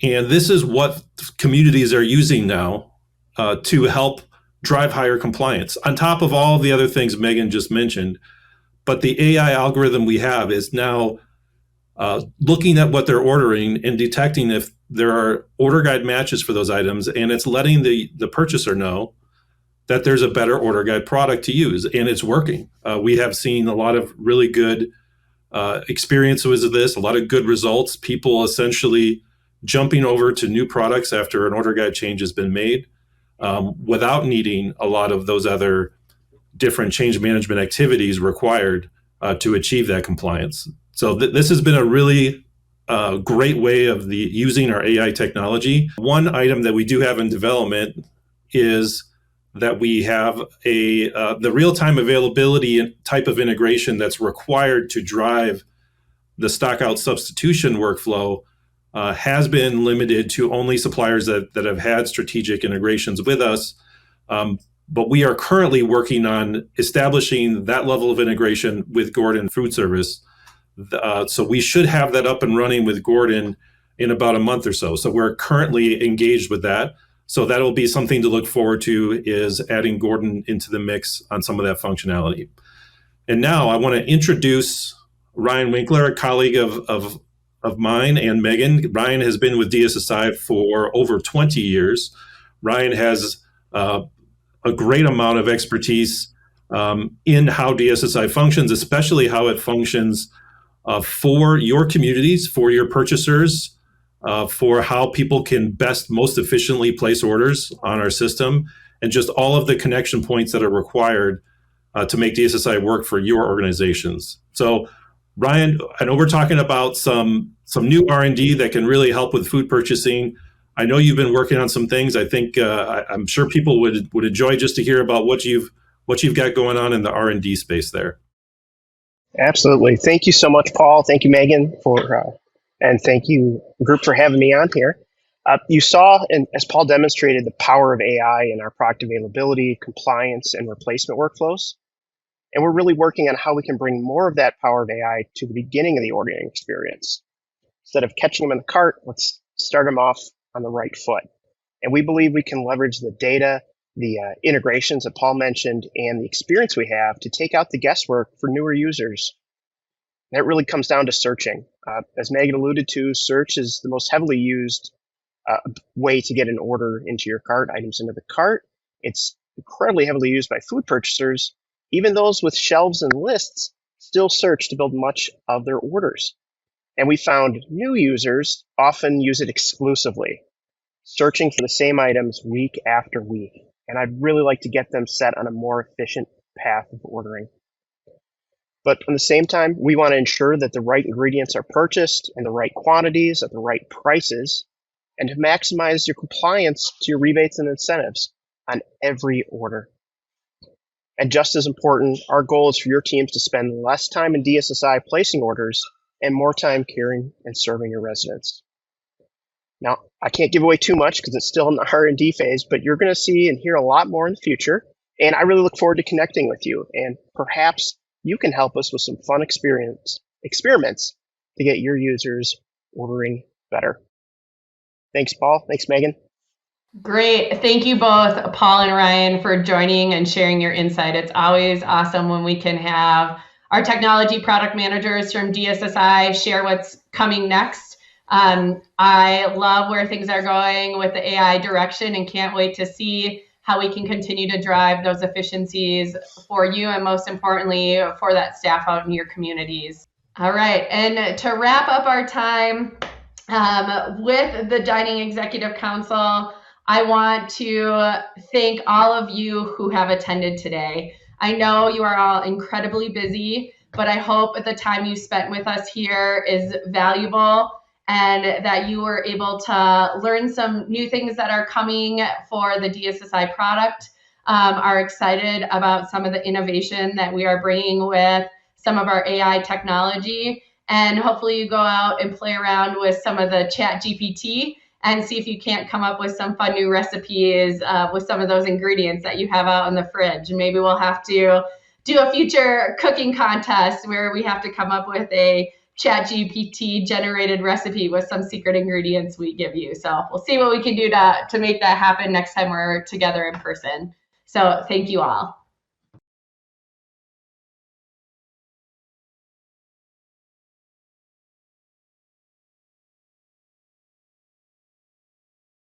And this is what communities are using now to help drive higher compliance, on top of all the other things Megan just mentioned. But the AI algorithm we have is now looking at what they're ordering and detecting if there are order guide matches for those items, and it's letting the purchaser know that there's a better order guide product to use, and it's working. We have seen a lot of really good experiences with this, a lot of good results, people essentially jumping over to new products after an order guide change has been made without needing a lot of those other different change management activities required to achieve that compliance. So this has been a really great way of using our AI technology. One item that we do have in development is that we have the real-time availability type of integration that's required to drive the stockout substitution workflow has been limited to only suppliers that have had strategic integrations with us. But we are currently working on establishing that level of integration with Gordon Food Service. So we should have that up and running with Gordon in about a month or so. So we're currently engaged with that. So that'll be something to look forward to, is adding Gordon into the mix on some of that functionality. And now I want to introduce Ryan Winkler, a colleague of mine and Megan. Ryan has been with DSSI for over 20 years. Ryan has a great amount of expertise in how DSSI functions, especially how it functions for your communities, for your purchasers, for how people can most efficiently place orders on our system, and just all of the connection points that are required to make DSSI work for your organizations. So, Ryan, I know we're talking about some new R&D that can really help with food purchasing. I know you've been working on some things. I think I'm sure people would enjoy just to hear about what you've got going on in the R&D space there. Absolutely. Thank you so much, Paul. Thank you, Megan, and thank you, group, for having me on here. You saw, and as Paul demonstrated, the power of AI in our product availability, compliance, and replacement workflows. And we're really working on how we can bring more of that power of AI to the beginning of the ordering experience. Instead of catching them in the cart, let's start them off on the right foot. And we believe we can leverage the data, the integrations that Paul mentioned, and the experience we have to take out the guesswork for newer users. That really comes down to searching. As Megan alluded to, search is the most heavily used way to get an order into your cart, items into the cart. It's incredibly heavily used by food purchasers. Even those with shelves and lists still search to build much of their orders. And we found new users often use it exclusively, searching for the same items week after week. And I'd really like to get them set on a more efficient path of ordering. But at the same time, we want to ensure that the right ingredients are purchased in the right quantities at the right prices, and to maximize your compliance to your rebates and incentives on every order. And just as important, our goal is for your teams to spend less time in DSSI placing orders and more time caring and serving your residents. Now, I can't give away too much because it's still in the R&D phase, but you're going to see and hear a lot more in the future. And I really look forward to connecting with you. And perhaps you can help us with some fun experiments to get your users ordering better. Thanks, Paul. Thanks, Megan. Great. Thank you both, Paul and Ryan, for joining and sharing your insight. It's always awesome when we can have our technology product managers from DSSI share what's coming next. I love where things are going with the AI direction and can't wait to see how we can continue to drive those efficiencies for you and, most importantly, for that staff out in your communities. All right. And to wrap up our time with the Dining Executive Council, I want to thank all of you who have attended today. I know you are all incredibly busy, but I hope the time you spent with us here is valuable and that you were able to learn some new things that are coming for the DSSI product, are excited about some of the innovation that we are bringing with some of our AI technology, and hopefully you go out and play around with some of the Chat GPT and see if you can't come up with some fun new recipes with some of those ingredients that you have out in the fridge. Maybe we'll have to do a future cooking contest where we have to come up with a Chat GPT generated recipe with some secret ingredients we give you. So we'll see what we can do to make that happen next time we're together in person. So thank you all.